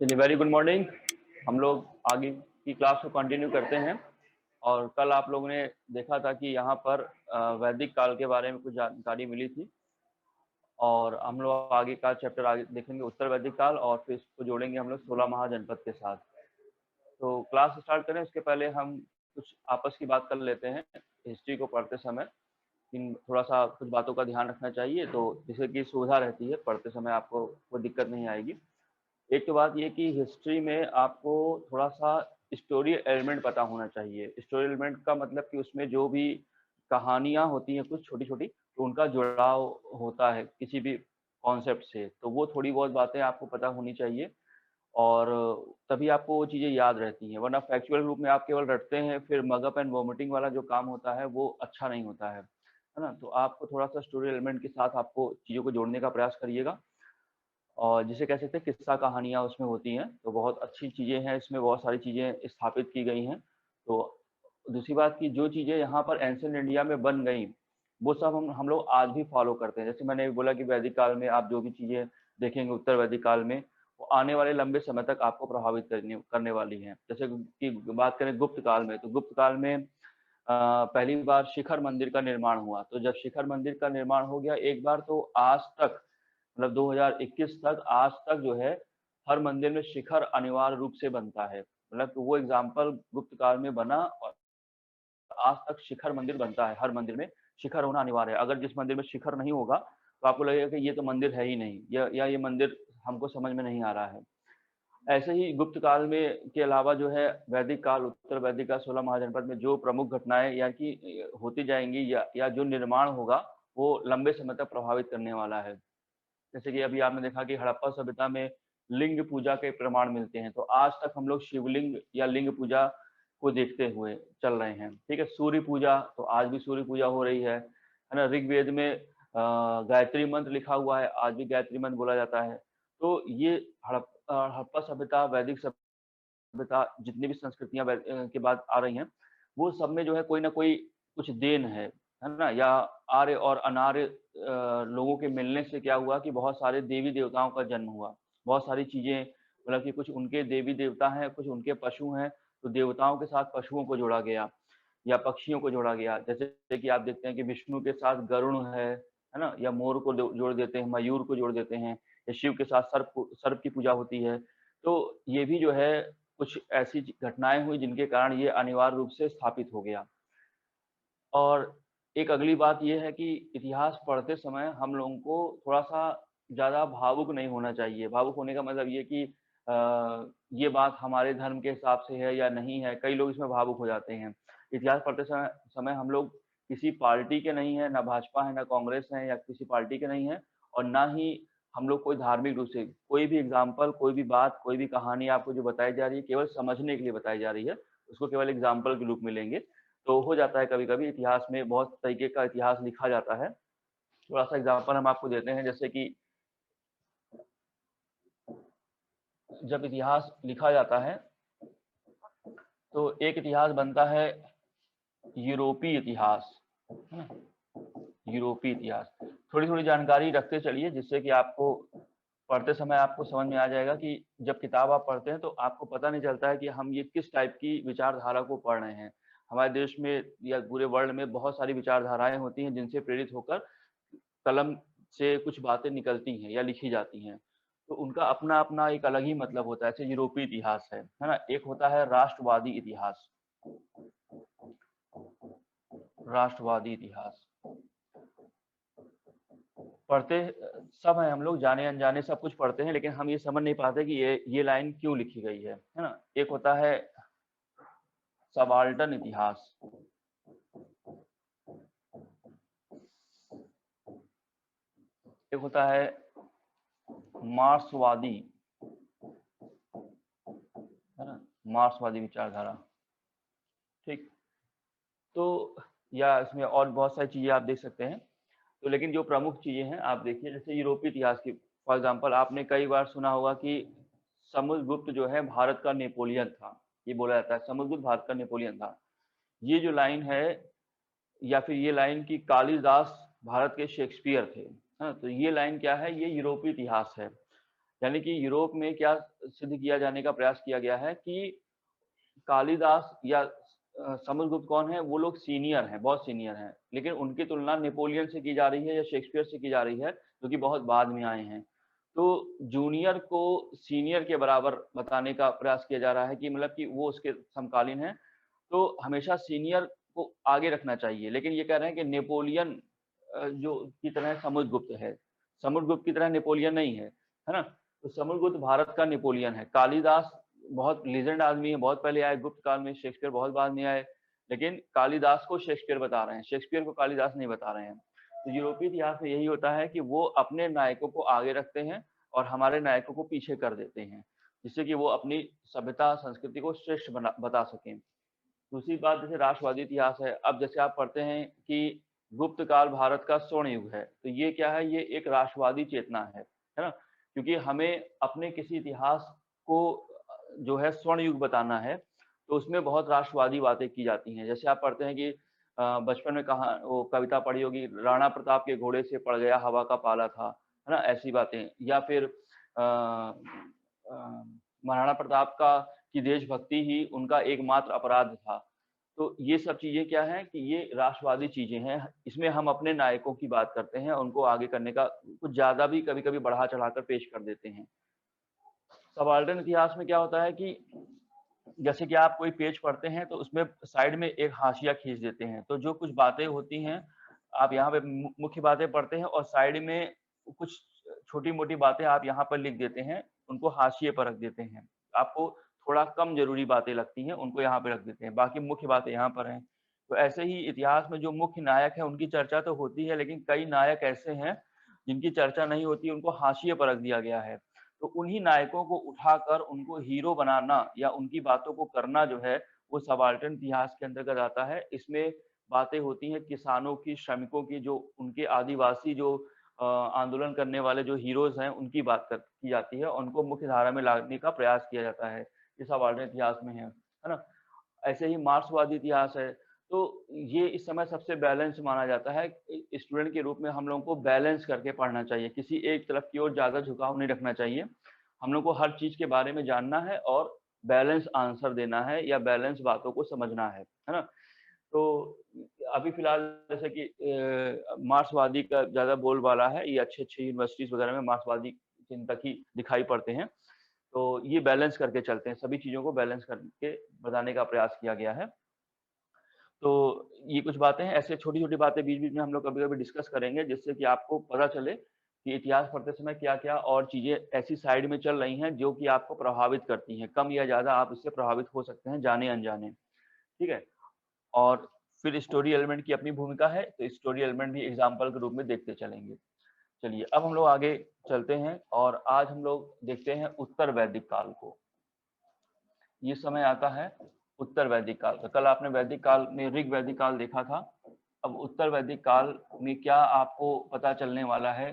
चलिए, very good morning. हम लोग आगे की क्लास को कंटिन्यू करते हैं। और कल आप लोगों ने देखा था कि यहाँ पर वैदिक काल के बारे में कुछ जानकारी मिली थी, और हम लोग आगे का चैप्टर आगे देखेंगे, उत्तर वैदिक काल, और फिर इसको जोड़ेंगे हम लोग 16 महाजनपद के साथ। तो क्लास स्टार्ट करें उसके पहले हम कुछ आपस की बात कर लेते हैं। हिस्ट्री को पढ़ते समय इन थोड़ा सा कुछ बातों का ध्यान रखना चाहिए, तो जिससे कि सुविधा रहती है, पढ़ते समय आपको कोई दिक्कत नहीं आएगी। एक तो बात ये कि हिस्ट्री में आपको थोड़ा सा स्टोरी एलिमेंट पता होना चाहिए। स्टोरी एलिमेंट का मतलब कि उसमें जो भी कहानियां होती हैं कुछ छोटी छोटी, तो उनका जुड़ाव होता है किसी भी कॉन्सेप्ट से, तो वो थोड़ी बहुत बातें आपको पता होनी चाहिए, और तभी आपको वो चीज़ें याद रहती हैं। वरना फैक्चुअल रूप में आप केवल रटते हैं, फिर मगअप एंड वॉमिटिंग वाला जो काम होता है वो अच्छा नहीं होता है ना। तो आपको थोड़ा सा स्टोरी एलिमेंट के साथ आपको चीज़ों को जोड़ने का प्रयास करिएगा, और जिसे कह सकते हैं किस्सा कहानियाँ उसमें होती हैं, तो बहुत अच्छी चीज़ें हैं, इसमें बहुत सारी चीज़ें स्थापित की गई हैं। तो दूसरी बात कि जो चीज़ें यहाँ पर एंशिएंट इंडिया में बन गई, वो सब हम लोग आज भी फॉलो करते हैं। जैसे मैंने बोला कि वैदिक काल में आप जो भी चीज़ें देखेंगे उत्तर वैदिक काल में, वो आने वाले लंबे समय तक आपको प्रभावित करने वाली हैं। जैसे कि बात करें गुप्त काल में, तो गुप्त काल में पहली बार शिखर मंदिर का निर्माण हुआ। तो जब शिखर मंदिर का निर्माण हो गया एक बार, तो आज तक मतलब 2021 तक आज तक जो है हर मंदिर में शिखर अनिवार्य रूप से बनता है। मतलब तो वो एग्जाम्पल गुप्त काल में बना, और आज तक शिखर मंदिर बनता है। हर मंदिर में शिखर होना अनिवार्य है। अगर जिस मंदिर में शिखर नहीं होगा तो आपको लगेगा कि ये तो मंदिर है ही नहीं, या ये मंदिर हमको समझ में नहीं आ रहा है। ऐसे ही गुप्त काल में के अलावा जो है वैदिक काल, उत्तर वैदिक काल, 16 महाजनपद में जो प्रमुख घटनाएं या कि होती जाएंगी, या जो निर्माण होगा, वो लंबे समय तक प्रभावित करने वाला है। जैसे कि अभी आपने देखा कि हड़प्पा सभ्यता में लिंग पूजा के प्रमाण मिलते हैं, तो आज तक हम लोग शिवलिंग या लिंग पूजा को देखते हुए चल रहे हैं। ठीक है, सूर्य पूजा, तो आज भी सूर्य पूजा हो रही है ना। ऋग्वेद में गायत्री मंत्र लिखा हुआ है, आज भी गायत्री मंत्र बोला जाता है। तो ये हड़प्पा सभ्यता, वैदिक सभ्यता, जितनी भी संस्कृतियां के बाद आ रही हैं, वो सब में जो है कोई ना कोई कुछ देन है ना। या आर्य और अनार्य लोगों के मिलने से क्या हुआ कि बहुत सारे देवी देवताओं का जन्म हुआ। बहुत सारी चीजें, मतलब कि कुछ उनके देवी देवता हैं, कुछ उनके पशु हैं, तो देवताओं के साथ पशुओं को जोड़ा गया, या पक्षियों को जोड़ा गया। जैसे कि आप देखते हैं कि विष्णु के साथ गरुण है ना, या मोर को जोड़ देते हैं, मयूर को जोड़ देते हैं, या शिव के साथ सर्प की पूजा होती है। तो ये भी जो है कुछ ऐसी घटनाएं हुई जिनके कारण ये अनिवार्य रूप से स्थापित हो गया। और एक अगली बात ये है कि इतिहास पढ़ते समय हम लोगों को थोड़ा सा ज़्यादा भावुक नहीं होना चाहिए। भावुक होने का मतलब ये कि ये बात हमारे धर्म के हिसाब से है या नहीं है, कई लोग इसमें भावुक हो जाते हैं। इतिहास पढ़ते समय हम लोग किसी पार्टी के नहीं है, ना भाजपा है, ना कांग्रेस है, या किसी पार्टी के नहीं है, और ना ही हम लोग कोई धार्मिक रूप से कोई भी एग्जाम्पल, कोई भी बात, कोई भी कहानी आपको जो बताई जा रही है केवल समझने के लिए बताई जा रही है, उसको केवल एग्जाम्पल के रूप में लेंगे। तो हो जाता है कभी कभी इतिहास में बहुत तरीके का इतिहास लिखा जाता है। थोड़ा सा एग्जाम्पल हम आपको देते हैं। जैसे कि जब इतिहास लिखा जाता है तो एक इतिहास बनता है यूरोपीय इतिहास, है ना। यूरोपीय इतिहास थोड़ी थोड़ी जानकारी रखते चलिए, जिससे कि आपको पढ़ते समय आपको समझ में आ जाएगा कि जब किताब आप पढ़ते हैं तो आपको पता नहीं चलता है कि हम ये किस टाइप की विचारधारा को पढ़ रहे हैं। हमारे देश में या पूरे वर्ल्ड में बहुत सारी विचारधाराएं होती हैं जिनसे प्रेरित होकर कलम से कुछ बातें निकलती हैं या लिखी जाती हैं। तो उनका अपना अपना एक अलग ही मतलब होता है। जैसे यूरोपीय इतिहास है ना। एक होता है राष्ट्रवादी इतिहास, राष्ट्रवादी इतिहास पढ़ते सब है, हम लोग जाने अनजाने सब कुछ पढ़ते हैं, लेकिन हम ये समझ नहीं पाते कि ये लाइन क्यों लिखी गई है ना। एक होता है सबाल्टर्न इतिहास, एक होता है मार्क्सवादी, है ना, मार्क्सवादी विचारधारा। ठीक, तो या इसमें और बहुत सारी चीजें आप देख सकते हैं। तो लेकिन जो प्रमुख चीजें हैं आप देखिए, जैसे यूरोपीय इतिहास की फॉर एग्जांपल आपने कई बार सुना होगा कि समुद्रगुप्त जो है भारत का नेपोलियन था। ये बोला जाता है समुद्रगुप्त भारत का नेपोलियन था। ये जो लाइन है, या फिर ये लाइन कि कालिदास भारत के शेक्सपियर थे, हाँ, तो ये लाइन क्या है, ये यूरोपीय इतिहास है। यानी कि यूरोप में क्या सिद्ध किया जाने का प्रयास किया गया है कि कालिदास या समुद्रगुप्त कौन है, वो लोग सीनियर हैं, बहुत सीनियर हैं, लेकिन उनकी तुलना नेपोलियन से की जा रही है या शेक्सपियर से की जा रही है, जो कि बहुत बाद में आए हैं। तो जूनियर को सीनियर के बराबर बताने का प्रयास किया जा रहा है कि मतलब कि वो उसके समकालीन है, तो हमेशा सीनियर को आगे रखना चाहिए। लेकिन ये कह रहे हैं कि नेपोलियन जो की तरह समुद्रगुप्त है, समुद्रगुप्त की तरह नेपोलियन नहीं है ना? तो समुद्रगुप्त भारत का नेपोलियन है। कालिदास बहुत लीजेंड आदमी है, बहुत पहले आए गुप्त काल में, शेक्सपियर बहुत बाद में आए, लेकिन कालिदास को शेक्सपियर बता रहे हैं, शेक्सपियर को कालिदास नहीं बता रहे हैं। तो यूरोपीय इतिहास में यही होता है कि वो अपने नायकों को आगे रखते हैं और हमारे नायकों को पीछे कर देते हैं, जिससे कि वो अपनी सभ्यता संस्कृति को श्रेष्ठ बता सकें। दूसरी बात जैसे राष्ट्रवादी इतिहास है, अब जैसे आप पढ़ते हैं कि गुप्त काल भारत का स्वर्ण युग है, तो ये क्या है, ये एक राष्ट्रवादी चेतना है ना? क्योंकि हमें अपने किसी इतिहास को जो है स्वर्ण युग बताना है, तो उसमें बहुत राष्ट्रवादी बातें की जाती हैं। जैसे आप पढ़ते हैं कि बचपन में कहा वो कविता पढ़ी होगी, राणा प्रताप के घोड़े से पड़ गया हवा का पाला था, है ना? ऐसी बातें, या फिर महाराणा प्रताप का की देशभक्ति ही उनका एकमात्र अपराध था। तो ये सब चीजें क्या हैं कि ये राष्ट्रवादी चीजें हैं, इसमें हम अपने नायकों की बात करते हैं, उनको आगे करने का कुछ ज्यादा भी कभी-कभी बढ़ा चढ़ाकर पेश कर देते हैं। सबाल्टर्न इतिहास में क्या होता है कि जैसे कि आप कोई पेज पढ़ते हैं तो उसमें साइड में एक हाशिया खींच देते हैं, तो जो कुछ बातें होती हैं आप यहाँ पे मुख्य बातें पढ़ते हैं और साइड में कुछ छोटी-मोटी बातें आप यहाँ पर लिख देते हैं, उनको हाशिए पर रख देते हैं। आपको थोड़ा कम ज़रूरी बातें लगती हैं, उनको यहाँ पे रख देते हैं, बाकी मुख्य बातें यहाँ पर हैं। तो ऐसे ही इतिहास में जो मुख्य नायक हैं, उनकी चर्चा तो होती है, लेकिन कई नायक ऐसे हैं, जिनकी चर्चा नहीं होती, उनको हाशिए पर रख दिया गया है। तो उन्हीं नायकों को उठाकर उनको हीरो बनाना या उनकी बातों को करना जो है, वो सबाल्टर्न इतिहास के अंतर्गत आता है। इसमें बातें होती हैं किसानों की, श्रमिकों की, जो उनके आदिवासी जो आंदोलन करने वाले जो हीरोज हैं, उनकी बात की जाती है, उनको मुख्य धारा में लाने का प्रयास किया जाता है। ये सबाल्टर्न इतिहास में है ना? ऐसे ही मार्क्सवादी इतिहास है, तो ये इस समय सबसे बैलेंस माना जाता है। स्टूडेंट के रूप में हम लोगों को बैलेंस करके पढ़ना चाहिए, किसी एक तरफ की ओर ज़्यादा झुकाव नहीं रखना चाहिए। हम लोग को हर चीज़ के बारे में जानना है और बैलेंस आंसर देना है या बैलेंस बातों को समझना है ना? तो अभी फिलहाल जैसे कि मार्क्सवादी का ज़्यादा बोलबाला है, ये अच्छी-अच्छी यूनिवर्सिटीज़ वगैरह में मार्क्सवादी चिंतक ही दिखाई पड़ते हैं। तो ये बैलेंस करके चलते हैं, सभी चीज़ों को बैलेंस करके बताने का प्रयास किया गया है। तो ये कुछ बातें हैं, ऐसे छोटी-छोटी बातें बीच-बीच में हम लोग कभी-कभी डिस्कस करेंगे, जिससे कि आपको पता चले कि इतिहास पढ़ते समय क्या-क्या और चीज़ें ऐसी साइड में चल रही हैं, जो कि आपको प्रभावित करती हैं। कम या ज़्यादा आप इससे प्रभावित हो सकते हैं, जाने-अनजाने, ठीक है? और फिर स्टोरी एलिमेंट की अपनी भूमिका है, तो स्टोरी एलिमेंट भी एग्ज़ाम्पल के रूप में देखते चलेंगे। चलिए, अब हम लोग आगे चलते हैं और आज हम लोग देखते हैं उत्तर वैदिक काल को। ये समय आता है उत्तर वैदिक काल का। कल आपने वैदिक काल में ऋग वैदिक काल देखा था। अब उत्तर वैदिक काल में क्या आपको पता चलने वाला है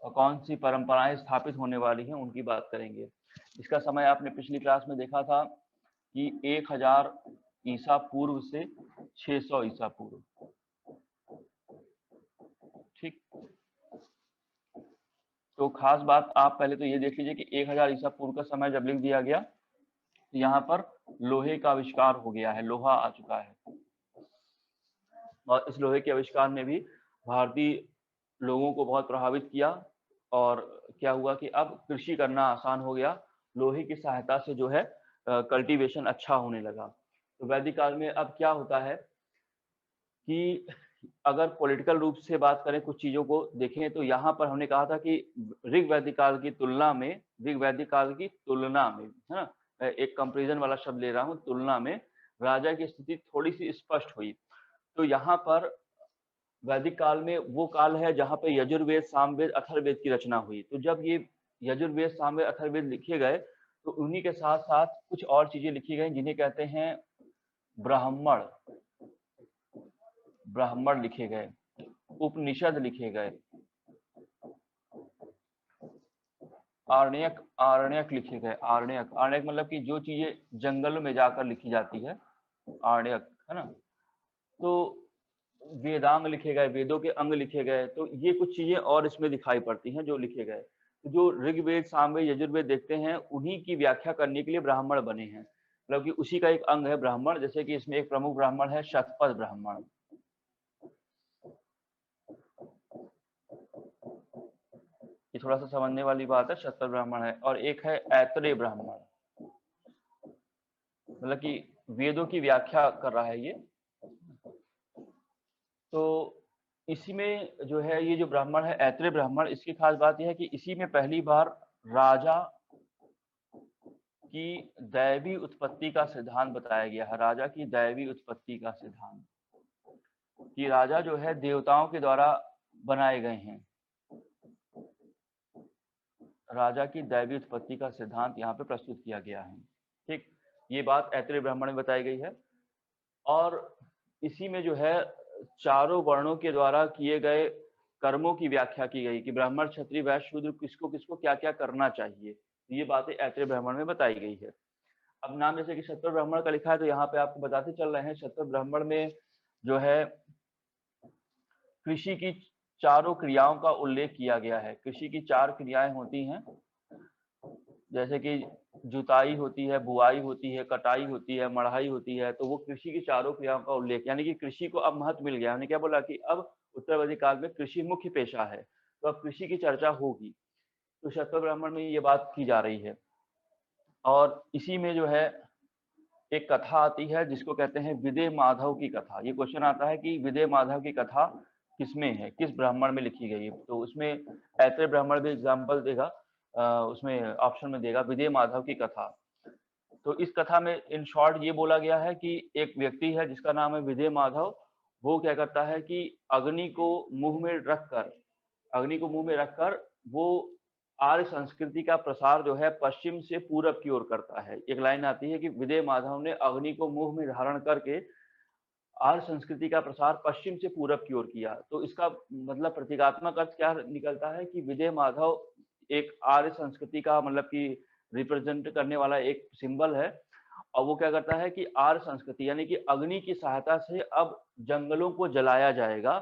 और कौन सी परंपराएं स्थापित होने वाली हैं, उनकी बात करेंगे। इसका समय आपने पिछली क्लास में देखा था कि 1000 ईसा पूर्व से 600 ईसा पूर्व, ठीक। तो खास बात आप पहले तो ये देख लीजिए कि 1000 ईसा पूर्व का समय जब लिख दिया गया, तो यहाँ पर लोहे का आविष्कार हो गया है, लोहा आ चुका है। और इस लोहे के आविष्कार ने भी भारतीय लोगों को बहुत प्रभावित किया और क्या हुआ कि अब कृषि करना आसान हो गया, लोहे की सहायता से जो है कल्टीवेशन अच्छा होने लगा। तो वैदिक काल में अब क्या होता है कि अगर पॉलिटिकल रूप से बात करें, कुछ चीज़ों को देखें, तो यहाँ पर हमने कहा था कि ऋग वैदिक काल की तुलना में, ऋग वैदिक काल की तुलना में, है ना? एक कंपैरिजन वाला शब्द ले रहा हूँ, तुलना में राजा की स्थिति थोड़ी-सी स्पष्ट हुई। तो यहाँ पर वैदिक काल में वो काल है जहाँ पे यजुर्वेद, सामवेद, अथर्ववेद की रचना हुई। तो जब ये यजुर्वेद, सामवेद, अथर्ववेद लिखे गए, तो उन्हीं के साथ-साथ कुछ और चीज़ें लिखी गई, जिन्हें कहते हैं ब्राह्मण। ब्राह्मण लिखे गए, उपनिषद लिखे गए, आरण्यक लिखे गए। आरण्यक मतलब कि जो चीजें जंगल में जाकर लिखी जाती है, आरण्यक, है ना? तो वेदांग लिखे गए, वेदों के अंग लिखे गए। तो ये कुछ चीजें और इसमें दिखाई पड़ती हैं जो लिखे गए। जो ऋग्वेद, सामवेद, यजुर्वेद देखते हैं उन्हीं की व्याख्या करने के लिए ब्राह्मण बने हैं, मतलब कि उसी का एक अंग है ब्राह्मण। जैसे कि इसमें एक प्रमुख ब्राह्मण है शतपथ ब्राह्मण, ये थोड़ा सा समझने वाली बात है, शतपथ ब्राह्मण है। और एक है ऐतरेय ब्राह्मण, मतलब कि वेदों की व्याख्या कर रहा है ये। तो इसी में जो है ये जो ब्राह्मण है ऐतरेय ब्राह्मण, इसकी खास बात यह है कि इसी में पहली बार राजा की दैवी उत्पत्ति का सिद्धांत बताया गया है। राजा की दैवी उत्पत्ति का सिद्धांत, कि राजा जो है देवताओं के द्वारा बनाए गए हैं। राजा की दैवी उत्पत्ति का सिद्धांत यहाँ पे प्रस्तुत किया गया है। ठीक, ये बात ऐतरेय ब्राह्मण में बताई गई है। और इसी में जो है चारों वर्णों के द्वारा किए गए कर्मों की व्याख्या की गई कि ब्राह्मण, क्षत्रिय, वैश्य, शूद्र किसको किसको क्या क्या करना चाहिए। ये बातें ऐतरेय ब्राह्मण में बताई गई है। अब नाम जैसे कि शतपथ ब्राह्मण का लिखा है, तो यहाँ पे आपको बताते चल रहे हैं शतपथ ब्राह्मण में जो है कृषि की चारों क्रियाओं का उल्लेख किया गया है। कृषि की 4 क्रियाएं होती हैं, जैसे कि जुताई होती है, बुआई होती है, कटाई होती है, मढ़ाई होती है। तो वो कृषि की चारों क्रियाओं का उल्लेख, यानी कि कृषि को अब महत्व मिल गया। हमने क्या बोला कि अब उत्तरवर्ती काल में कृषि मुख्य पेशा है, तो अब कृषि की चर्चा होगी। तो शतपथ ब्राह्मण में ये बात की जा रही है। और इसी में जो है एक कथा आती है जिसको कहते हैं विदेह माधव की कथा। ये क्वेश्चन आता है कि विदेह माधव की कथा किसमें है, किस ब्राह्मण में लिखी गई है। तो उसमें ऐतरेय ब्राह्मण भी एग्जाम्पल देगा, उसमें ऑप्शन में देगा विदेह माधव की कथा। तो इस कथा में इन शॉर्ट ये बोला गया है कि एक व्यक्ति है जिसका नाम है विदेह माधव। वो क्या करता है कि अग्नि को मुंह में रखकर वो आर्य संस्कृति का प्रसार जो है पश्चिम से पूरब की ओर करता है। एक लाइन आती है कि विदेह माधव ने अग्नि को मुंह में धारण करके आर्य संस्कृति का प्रसार पश्चिम से पूरब की ओर किया। तो इसका मतलब प्रतीकात्मक अर्थ क्या निकलता है कि विदेह माधव एक आर्य संस्कृति का मतलब कि रिप्रेजेंट करने वाला एक सिंबल है। और वो क्या करता है कि आर्य संस्कृति यानी कि अग्नि की सहायता से अब जंगलों को जलाया जाएगा,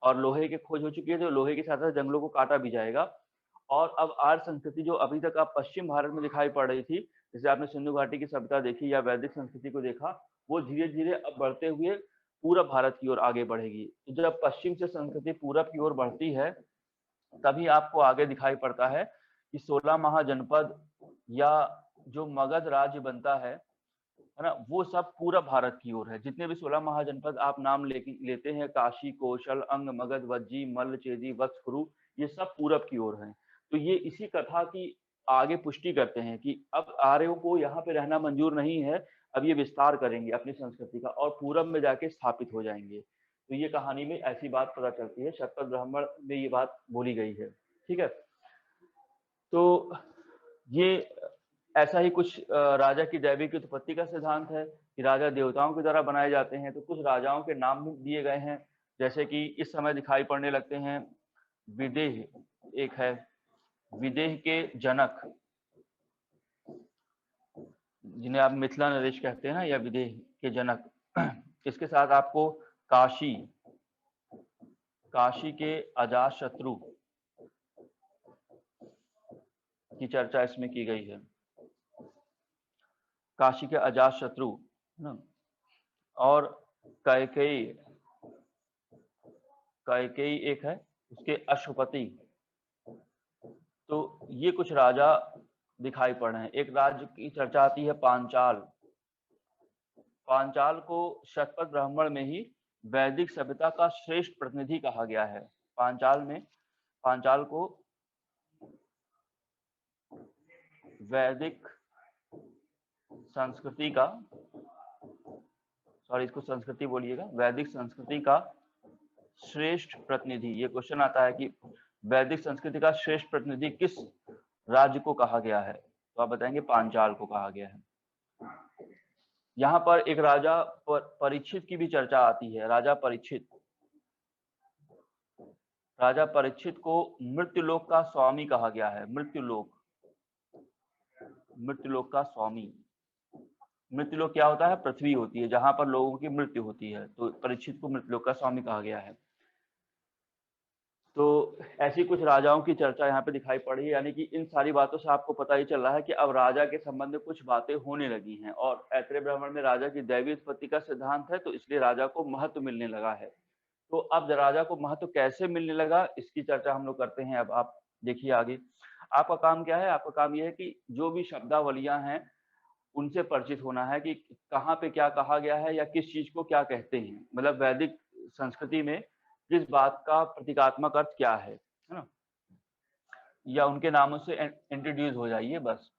और लोहे की खोज हो चुकी है तो लोहे की सहायता से जंगलों को काटा भी जाएगा। और अब आर्य संस्कृति जो अभी तक आप पश्चिम भारत में दिखाई पड़ रही थी, जैसे आपने सिंधु घाटी की सभ्यता देखी या वैदिक संस्कृति को देखा, वो धीरे धीरे अब बढ़ते हुए पूरब भारत की ओर आगे बढ़ेगी। तो जब पश्चिम से संस्कृति पूरब की ओर बढ़ती है, तभी आपको आगे दिखाई पड़ता है कि 16 महाजनपद या जो मगध राज्य बनता है ना, वो सब पूरब भारत की ओर है। जितने भी 16 महाजनपद आप नाम लेते हैं, काशी, कौशल, अंग, मगध, वज्जी, मल्ल, चेदी, वत्स, कुरु, ये सब पूरब की ओर हैं। तो ये इसी कथा की आगे पुष्टि करते हैं कि अब आर्यों को यहाँ पे रहना मंजूर नहीं है, अब ये विस्तार करेंगे अपनी संस्कृति का और पूरब में जाके स्थापित हो जाएंगे। तो ये कहानी में ऐसी बात पता चलती है, शतपथ ब्राह्मण में ये बात बोली गई है। ठीक है, तो ये ऐसा ही कुछ राजा की दैविक उत्पत्ति का सिद्धांत है कि राजा देवताओं के द्वारा बनाए जाते हैं। तो कुछ राजाओं के नाम भी दिए गए हैं, जैसे कि इस समय दिखाई पड़ने लगते हैं विदेह, एक है विदेह के जनक, जिन्हें आप मिथिला नरेश कहते हैं ना, या विदेह के जनक। इसके साथ आपको काशी, काशी के अजातशत्रु की चर्चा इसमें की गई है। काशी के अजातशत्रु ना, और कैकेयी, कैकेयी एक है, उसके अश्वपति। तो ये कुछ राजा दिखाई पड़ रहे हैं। एक राज्य की चर्चा आती है पांचाल। पांचाल को शतपथ ब्राह्मण में ही वैदिक सभ्यता का श्रेष्ठ प्रतिनिधि कहा गया है। पांचाल में, पांचाल को वैदिक संस्कृति का, सॉरी इसको संस्कृति बोलिएगा, वैदिक संस्कृति का श्रेष्ठ प्रतिनिधि। ये क्वेश्चन आता है कि वैदिक संस्कृति का श्रेष्ठ प्रतिनिधि किस राज्य को कहा गया है, तो आप बताएंगे पांचाल को कहा गया है। यहाँ पर एक राजा परीक्षित की भी चर्चा आती है। राजा परीक्षित, राजा परीक्षित को मृत्युलोक का स्वामी कहा गया है। मृत्युलोक, मृत्युलोक का स्वामी। मृत्युलोक क्या होता है, पृथ्वी होती है जहां पर लोगों की मृत्यु होती है, तो परीक्षित को मृत्युलोक का स्वामी कहा गया है। तो ऐसी कुछ राजाओं की चर्चा यहाँ पे दिखाई पड़ रही है, यानी कि इन सारी बातों से आपको पता ही चल रहा है कि अब राजा के संबंध में कुछ बातें होने लगी हैं और ऐतरेय ब्राह्मण में राजा की दैवीय उत्पत्ति का सिद्धांत है, तो इसलिए राजा को महत्व मिलने लगा है। तो अब राजा को महत्व कैसे मिलने लगा, इसकी चर्चा हम लोग करते हैं। अब आप देखिए आगे, आपका काम क्या है? आपका काम यह है कि जो भी शब्दावलियां हैं उनसे परिचित होना है कि कहाँ पे क्या कहा गया है या किस चीज को क्या कहते हैं, मतलब वैदिक संस्कृति में किस बात का प्रतीकात्मक अर्थ क्या है ना, या उनके नामों से इंट्रोड्यूस हो जाइए बस।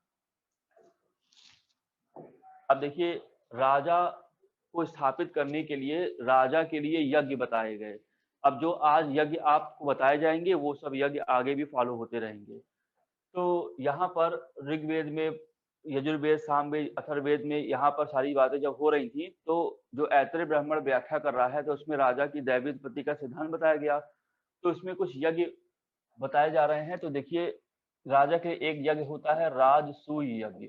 अब देखिए, राजा को स्थापित करने के लिए राजा के लिए यज्ञ बताए गए। अब जो आज यज्ञ आपको बताए जाएंगे वो सब यज्ञ आगे भी फॉलो होते रहेंगे। तो यहाँ पर ऋग्वेद में, यजुर्वेद, सामवेद, अथर्ववेद में यहाँ पर सारी बातें जब हो रही थी, तो जो ऐतरेय ब्राह्मण व्याख्या कर रहा है तो उसमें राजा की दैवीय उत्पत्ति का सिद्धांत बताया गया। तो इसमें कुछ यज्ञ बताए जा रहे हैं। तो देखिए, राजा के एक यज्ञ होता है राजसूय यज्ञ।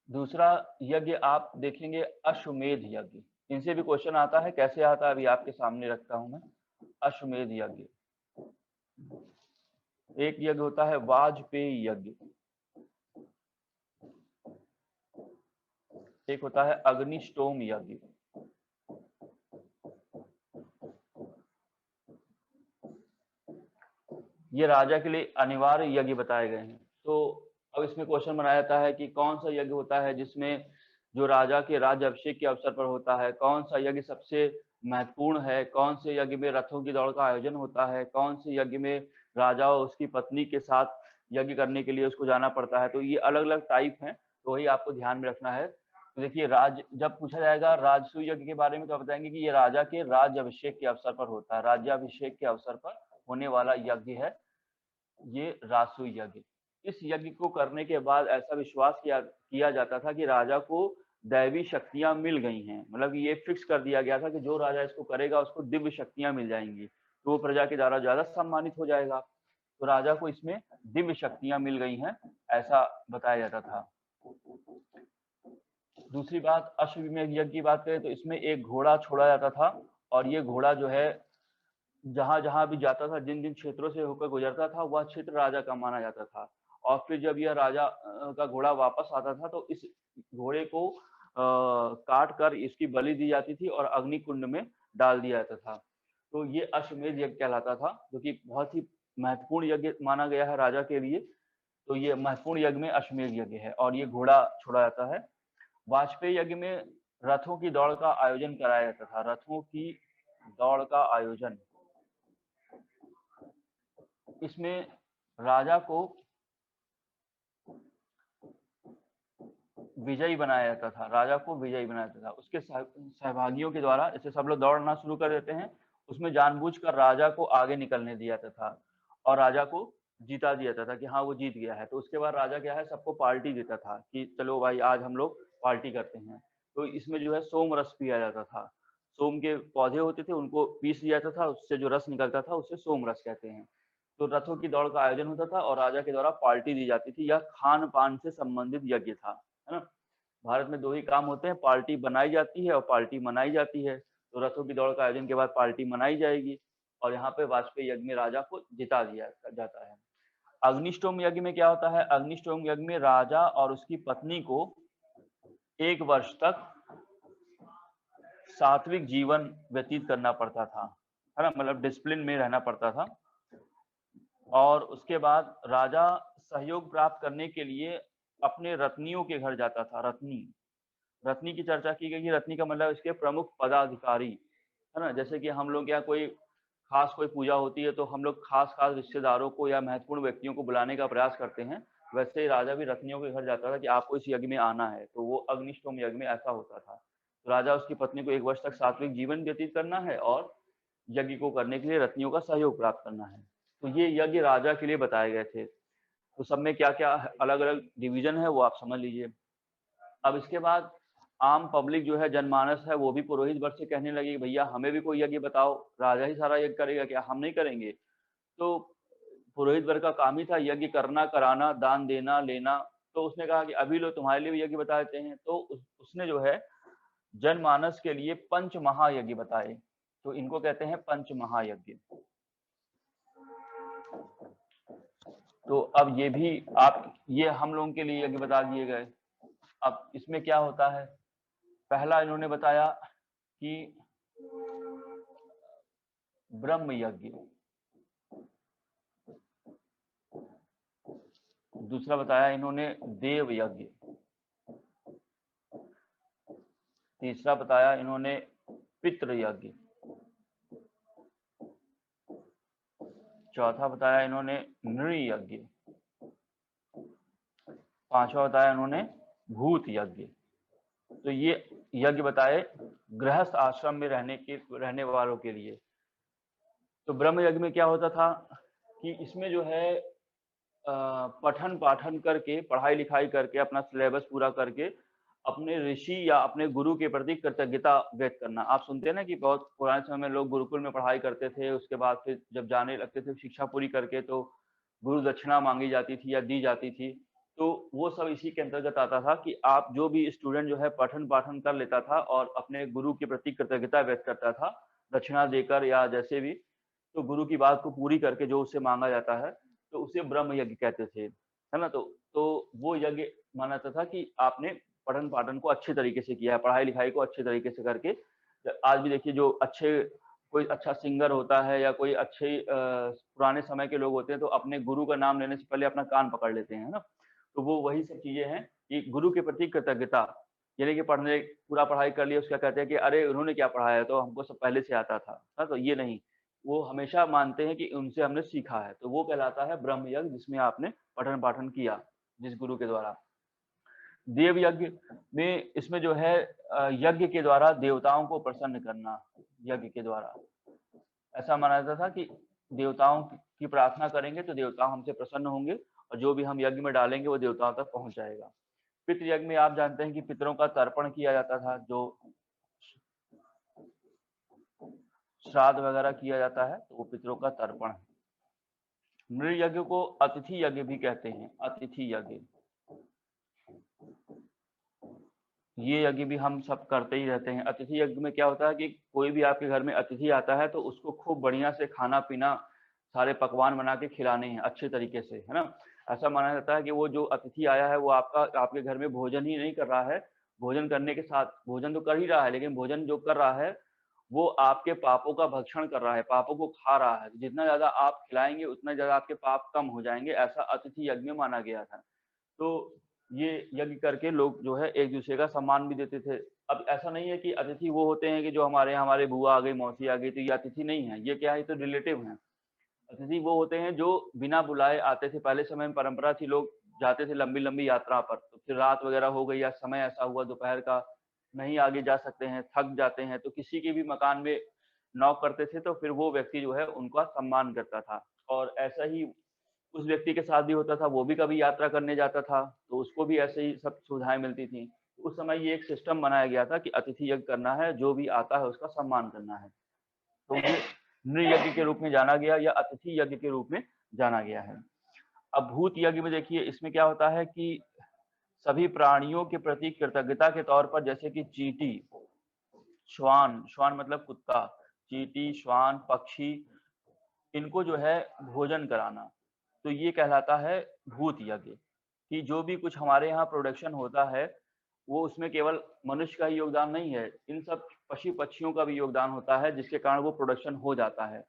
दूसरा यज्ञ आप देखेंगे अश्वमेध यज्ञ। इनसे भी क्वेश्चन आता है, कैसे आता है अभी आपके सामने रखता हूं मैं। अश्वमेध यज्ञ। एक यज्ञ होता है वाजपेयी यज्ञ। एक होता है अग्निष्टोम यज्ञ। ये राजा के लिए अनिवार्य यज्ञ बताए गए हैं। तो अब इसमें क्वेश्चन बनाया जाता है कि कौन सा यज्ञ होता है जिसमें जो राजा के राज्य अभिषेक के अवसर पर होता है, कौन सा यज्ञ सबसे महत्वपूर्ण है, कौन से यज्ञ में रथों की दौड़ का आयोजन होता है, कौन से यज्ञ में राजा और उसकी पत्नी के साथ यज्ञ करने के लिए उसको जाना पड़ता है। तो ये अलग अलग टाइप हैं, तो वही आपको ध्यान में रखना है। तो देखिए, जब पूछा जाएगा राजसूय यज्ञ के बारे में तो आप बताएंगे कि ये राजा के राज्य अभिषेक के अवसर पर होता है, राज्याभिषेक के अवसर पर होने वाला यज्ञ है ये राजसूय यज्ञ। इस यज्ञ को करने के बाद ऐसा विश्वास किया जाता था कि राजा को दैवी शक्तियां मिल गई हैं, मतलब ये फिक्स कर दिया गया था कि जो राजा इसको करेगा उसको दिव्य शक्तियां मिल जाएंगी, तो वो प्रजा के द्वारा ज्यादा सम्मानित हो जाएगा। तो राजा को इसमें दिव्य शक्तियां मिल गई हैं, ऐसा बताया जाता था। दूसरी बात, अश्वमेध यज्ञ की बात करें तो इसमें एक घोड़ा छोड़ा जाता था और ये घोड़ा जो है जहां जहां भी जाता था, जिन जिन क्षेत्रों से होकर गुजरता था, वह क्षेत्र राजा का माना जाता था। और फिर जब यह राजा का घोड़ा वापस आता था तो इस घोड़े को काट कर इसकी बलि दी जाती थी और अग्नि कुंड में डाल दिया जाता था। तो ये अश्वमेध यज्ञ कहलाता था, जो कि बहुत ही महत्वपूर्ण यज्ञ माना गया है राजा के लिए। तो ये महत्वपूर्ण यज्ञ में अश्वमेध यज्ञ है और ये घोड़ा छोड़ा जाता है। वाजपेयी यज्ञ में रथों की दौड़ का आयोजन कराया जाता था। रथों की दौड़ का आयोजन, इसमें राजा को विजयी बनाया जाता था, राजा को विजयी बनाया जाता था उसके सहभागियों के द्वारा। जैसे सब लोग दौड़ना शुरू कर देते हैं, उसमें जानबूझकर राजा को आगे निकलने दिया जाता था और राजा को जीता दिया जाता था कि हाँ वो जीत गया है। तो उसके बाद राजा क्या है, सबको पार्टी देता था कि चलो भाई आज हम लोग पार्टी करते हैं। तो इसमें जो है सोम रस पिया जाता था। सोम के पौधे होते थे, उनको पीस दिया जाता था, उससे जो रस निकलता था उसे सोम रस कहते हैं। तो रथों की दौड़ का आयोजन होता था और राजा के द्वारा पार्टी दी जाती थी। यह खान पान से संबंधित यज्ञ था, है ना। भारत में दो ही काम होते हैं, पार्टी बनाई जाती है और पार्टी मनाई जाती है। तो रथों की दौड़ का आयोजन के बाद पार्टी मनाई जाएगी और यहाँ पे वाजपेयी यज्ञ में राजा को जिता दिया जाता है। अग्निष्टोम यज्ञ में क्या होता है? अग्निष्टोम यज्ञ में राजा और उसकी पत्नी को 1 वर्ष तक सात्विक जीवन व्यतीत करना पड़ता था, है ना, मतलब डिसिप्लिन में रहना पड़ता था। और उसके बाद राजा सहयोग प्राप्त करने के लिए अपने रत्नियों के घर जाता था। रत्नी की चर्चा की गई है। रत्नी का मतलब इसके प्रमुख पदाधिकारी, है ना। जैसे कि हम लोग यहाँ कोई पूजा होती है तो हम लोग खास रिश्तेदारों को या महत्वपूर्ण व्यक्तियों को बुलाने का प्रयास करते हैं, वैसे ही राजा भी रत्नियों के घर जाता था कि आपको इस यज्ञ में आना है। तो वो अग्निष्टोम यज्ञ में ऐसा होता था। तो राजा उसकी पत्नी को 1 वर्ष तक सात्विक जीवन व्यतीत करना है और यज्ञ को करने के लिए रत्नियों का सहयोग प्राप्त करना है। तो ये यज्ञ राजा के लिए बताए गए थे। तो सब में क्या क्या अलग अलग डिवीजन है वो आप समझ लीजिए। अब इसके बाद आम पब्लिक जो है, जनमानस है, वो भी पुरोहित वर्ग से कहने लगी भैया हमें भी कोई यज्ञ बताओ, राजा ही सारा यज्ञ करेगा क्या, हम नहीं करेंगे। तो पुरोहित वर्ग का काम ही था यज्ञ करना, कराना, दान देना, लेना। तो उसने कहा कि अभी लो तुम्हारे लिए भी यज्ञ बता देते हैं। तो उसने जो है जनमानस के लिए पंच महायज्ञ बताए, तो इनको कहते हैं पंच महायज्ञ। तो अब ये भी ये हम लोगों के लिए यज्ञ बता दिए गए। अब इसमें क्या होता है, पहला इन्होंने बताया कि ब्रह्म यज्ञ, दूसरा बताया इन्होंने देव यज्ञ, तीसरा बताया इन्होंने पितृ यज्ञ, चौथा बताया इन्होंने नृ यज्ञ, पांचवा बताया इन्होंने भूत यज्ञ। तो ये यज्ञ बताए गृहस्थ आश्रम में रहने वालों के लिए। तो ब्रह्म यज्ञ में क्या होता था कि इसमें जो है पठन पाठन करके, पढ़ाई लिखाई करके, अपना सिलेबस पूरा करके अपने ऋषि या अपने गुरु के प्रति कृतज्ञता व्यक्त करना। आप सुनते हैं ना कि बहुत पुराने समय में लोग गुरुकुल में पढ़ाई करते थे, उसके बाद फिर जब जाने लगते थे शिक्षा पूरी करके तो गुरु दक्षिणा मांगी जाती थी या दी जाती थी। तो वो सब इसी के अंतर्गत आता था कि आप जो भी स्टूडेंट जो है पठन पाठन कर लेता था और अपने गुरु के प्रति कृतज्ञता व्यक्त करता था दक्षिणा देकर या जैसे भी, तो गुरु की बात को पूरी करके जो उससे मांगा जाता है तो उसे ब्रह्म यज्ञ कहते थे, है ना। तो वो यज्ञ माना जाता था कि आपने पठन पाठन को अच्छे तरीके से किया है, पढ़ाई लिखाई को अच्छे तरीके से करके। आज भी देखिए जो कोई अच्छा सिंगर होता है या कोई अच्छे पुराने समय के लोग होते हैं तो अपने गुरु का नाम लेने से पहले अपना कान पकड़ लेते हैं, है ना। तो वो वही सब चीजें हैं कि गुरु के प्रति कृतज्ञता, यानी कि पूरा पढ़ाई कर लिया उसका कहते हैं कि अरे उन्होंने क्या पढ़ाया, तो हमको सब पहले से आता था, तो ये नहीं, वो हमेशा मानते हैं कि उनसे हमने सीखा है, तो वो कहलाता है ब्रह्म यज्ञ, जिसमें आपने पठन पाठन किया जिस गुरु के द्वारा। देव यज्ञ में इसमें जो है यज्ञ के द्वारा देवताओं को प्रसन्न करना, यज्ञ के द्वारा ऐसा माना जाता था कि देवताओं की प्रार्थना करेंगे तो देवता हमसे प्रसन्न होंगे और जो भी हम यज्ञ में डालेंगे वो देवताओं तक पहुंच जाएगा। पितृ यज्ञ में आप जानते हैं कि पितरों का तर्पण किया जाता था, जो श्राद्ध वगैरह किया जाता है तो वो पितरों का तर्पण है। नृ यज्ञ को अतिथि यज्ञ भी कहते हैं, अतिथि यज्ञ। ये यज्ञ भी हम सब करते ही रहते हैं। अतिथि यज्ञ में क्या होता है कि कोई भी आपके घर में अतिथि आता है तो उसको खूब बढ़िया से खाना पीना, सारे पकवान बना के खिलाने हैं अच्छे तरीके से, है ना। ऐसा माना जाता है कि वो जो अतिथि आया है वो आपके घर में भोजन ही नहीं कर रहा है, भोजन करने के साथ भोजन तो कर ही रहा है, लेकिन भोजन जो कर रहा है वो आपके पापों का भक्षण कर रहा है, पापों को खा रहा है। जितना ज्यादा आप खिलाएंगे उतना ज्यादा आपके पाप कम हो जाएंगे, ऐसा अतिथि यज्ञ में माना गया था। तो ये यज्ञ करके लोग जो है एक दूसरे का सम्मान भी देते थे। अब ऐसा नहीं है कि अतिथि वो होते हैं कि जो हमारे बुआ आ गई, मौसी आ गई, तो ये अतिथि नहीं है, ये क्या है, तो रिलेटिव हैं। अतिथि वो होते हैं जो बिना बुलाए आते थे। पहले समय में परंपरा थी, लोग जाते थे लंबी लंबी यात्रा पर, तो फिर रात वगैरह हो गई या समय ऐसा हुआ दोपहर का नहीं आगे जा सकते हैं, थक जाते हैं, तो किसी के भी मकान में नॉक करते थे, तो फिर वो व्यक्ति जो है उनका सम्मान करता था। और ऐसा ही उस व्यक्ति के साथ भी होता था, वो भी कभी यात्रा करने जाता था तो उसको भी ऐसे ही सब सुविधाएं मिलती थी। उस समय ये एक सिस्टम बनाया गया था कि अतिथि यज्ञ करना है, जो भी आता है उसका सम्मान करना है, तो ये नृ यज्ञ के रूप में जाना गया या अतिथि यज्ञ के रूप में जाना गया है। अब भूत यज्ञ में देखिए इसमें क्या होता है कि सभी प्राणियों के प्रति कृतज्ञता के तौर पर, जैसे कि चींटी, श्वान, श्वान मतलब कुत्ता, चींटी, श्वान, पक्षी, इनको जो है भोजन कराना, तो ये कहलाता है भूत यज्ञ। कि जो भी कुछ हमारे यहाँ प्रोडक्शन होता है वो उसमें केवल मनुष्य का ही योगदान नहीं है, इन सब पशु पक्षियों का भी योगदान होता है, जिसके कारण वो प्रोडक्शन हो जाता है।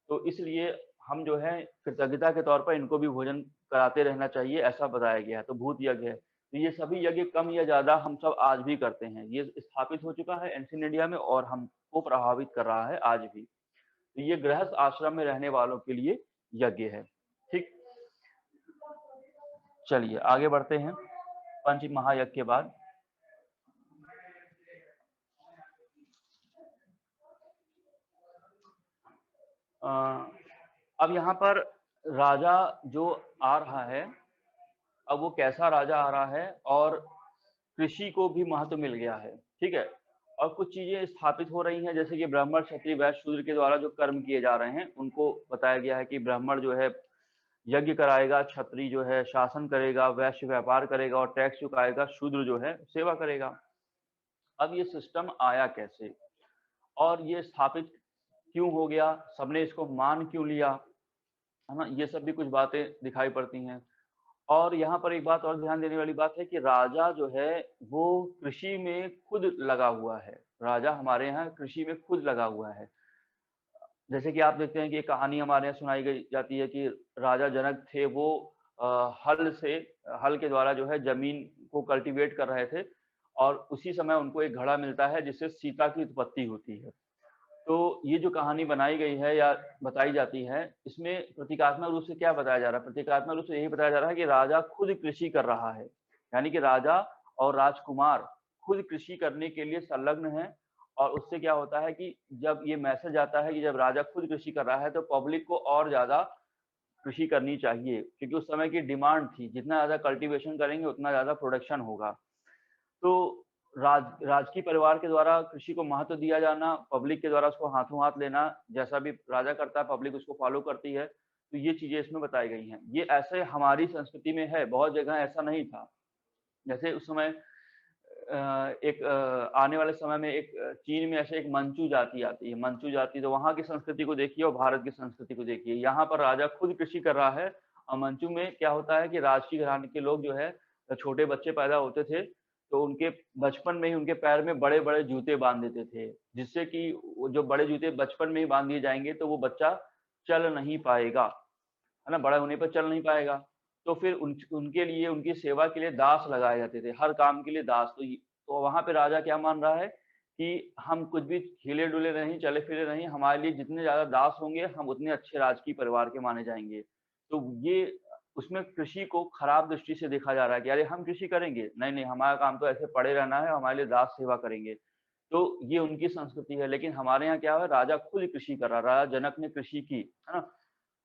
तो इसलिए हम जो है कृतज्ञता के तौर पर इनको भी भोजन कराते रहना चाहिए, ऐसा बताया गया है। तो भूत यज्ञ है। तो ये सभी यज्ञ कम या ज्यादा हम सब आज भी करते हैं, ये स्थापित हो चुका है एंशिएंट इंडिया में और हमको प्रभावित कर रहा है आज भी। तो ये गृहस्थ आश्रम में रहने वालों के लिए यज्ञ है। ठीक, चलिए आगे बढ़ते हैं। पंच महायज्ञ के बाद अब यहाँ पर राजा जो आ रहा है, अब वो कैसा राजा आ रहा है, और कृषि को भी महत्व मिल गया है, ठीक है। और कुछ चीजें स्थापित हो रही हैं, जैसे कि ब्राह्मण, क्षत्रिय, वैश्य, शूद्र के द्वारा जो कर्म किए जा रहे हैं उनको बताया गया है कि ब्राह्मण जो है यज्ञ कराएगा, क्षत्रिय जो है शासन करेगा, वैश्य व्यापार करेगा और टैक्स चुकाएगा, शूद्र जो है सेवा करेगा। अब ये सिस्टम आया कैसे और ये स्थापित क्यों हो गया, सबने इसको मान क्यों लिया, है ना? ये सब भी कुछ बातें दिखाई पड़ती हैं। और यहाँ पर एक बात और ध्यान देने वाली बात है कि राजा जो है वो कृषि में खुद लगा हुआ है। राजा हमारे यहाँ कृषि में खुद लगा हुआ है। जैसे कि आप देखते हैं कि एक कहानी हमारे यहाँ सुनाई गई जाती है कि राजा जनक थे, वो हल के द्वारा जो है ज़मीन को कल्टीवेट कर रहे थे और उसी समय उनको एक घड़ा मिलता है जिससे सीता की उत्पत्ति होती है। तो ये जो कहानी बनाई गई है या बताई जाती है, इसमें प्रतीकात्मक रूप से क्या बताया जा रहा है? प्रतीकात्मक रूप से यही बताया जा रहा है कि राजा खुद कृषि कर रहा है। यानी कि राजा और राजकुमार खुद कृषि करने के लिए संलग्न हैं और उससे क्या होता है कि जब ये मैसेज आता है कि जब राजा खुद कृषि कर रहा है, तो पब्लिक को और ज़्यादा कृषि करनी चाहिए, क्योंकि उस समय की डिमांड थी, जितना ज़्यादा कल्टीवेशन करेंगे, उतना ज़्यादा प्रोडक्शन होगा। तो राजकीय परिवार के द्वारा कृषि को महत्व दिया जाना, पब्लिक के द्वारा उसको हाथों हाथ लेना, जैसा भी राजा करता है पब्लिक उसको फॉलो करती है, तो ये चीजें इसमें बताई गई हैं। ये ऐसे हमारी संस्कृति में है, बहुत जगह ऐसा नहीं था। जैसे उस समय आने वाले समय में एक चीन में ऐसे एक मंचू जाति आती है, मंचू जाति, तो वहाँ की संस्कृति को देखिए और भारत की संस्कृति को देखिए। यहाँ पर राजा खुद कृषि कर रहा है और मंचू में क्या होता है कि राजकीय घराने के लोग जो है, छोटे बच्चे पैदा होते थे तो उनके बचपन में ही उनके पैर में बड़े-बड़े जूते बाँध देते थे, जिससे कि वो जो बड़े जूते बचपन में ही बाँध दिए जाएँगे तो वो बच्चा चल नहीं पाएगा, है ना? बड़ा होने पर चल नहीं पाएगा। तो फिर उनके लिए, उनकी सेवा के लिए दास लगाए जाते थे, हर काम के लिए दास। तो वहाँ पे राजा क्या मान रहा है कि हम कुछ भी हिले-डुले नहीं, चले-फिरे नहीं, हमारे लिए जितने ज़्यादा दास होंगे, हम उतने अच्छे राजकीय परिवार के माने जाएँगे। तो ये उसमें कृषि को खराब दृष्टि से देखा जा रहा है कि अरे हम कृषि करेंगे, नहीं-नहीं हमारा काम तो ऐसे पड़े रहना है, हमारे लिए दास सेवा करेंगे। तो ये उनकी संस्कृति है, लेकिन हमारे यहाँ क्या है, राजा खुद कृषि कर रहा है, राजा जनक ने कृषि की, है ना?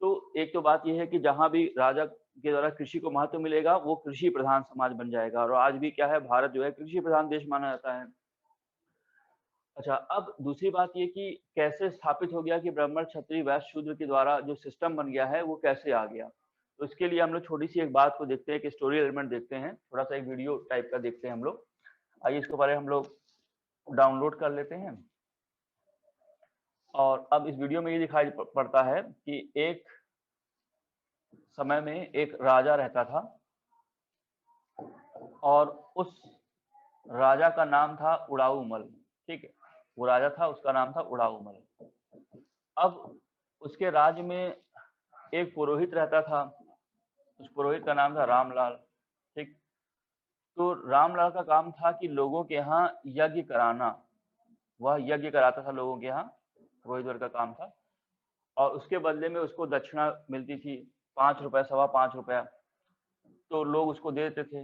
तो एक तो बात ये है कि जहाँ भी राजा के द्वारा कृषि को महत्व मिलेगा, वो कृषि प्रधान समाज बन जाएगा और आज भी क्या है, भारत जो है कृषि प्रधान देश माना जाता है। अच्छा, अब दूसरी बात ये कि कैसे स्थापित हो गया कि ब्राह्मण, क्षत्रिय, वैश्य, शूद्र के द्वारा जो सिस्टम बन गया है, वो कैसे आ गया? तो इसके लिए हम लोग छोटी-सी एक बात को देखते हैं, एक स्टोरी एलिमेंट देखते हैं, थोड़ा-सा एक वीडियो टाइप का देखते हैं हम लोग। आइए इसके बारे में हम लोग डाउनलोड कर लेते हैं और अब इस वीडियो में ये दिखाई पड़ता है कि एक समय में एक राजा रहता था और उस राजा का नाम था उड़ाऊमल, ठीक है? वो राजा था, उसका नाम था उड़ाऊमल। अब उसके राज्य में एक पुरोहित रहता था, उस पुरोहित का नाम था रामलाल, ठीक? तो रामलाल का काम था कि लोगों के यहाँ यज्ञ कराना, वह यज्ञ कराता था लोगों के यहाँ, पुरोहित वर्ग का काम था और उसके बदले में उसको दक्षिणा मिलती थी, ₹5 सवा ₹5, तो लोग उसको दे देते थे।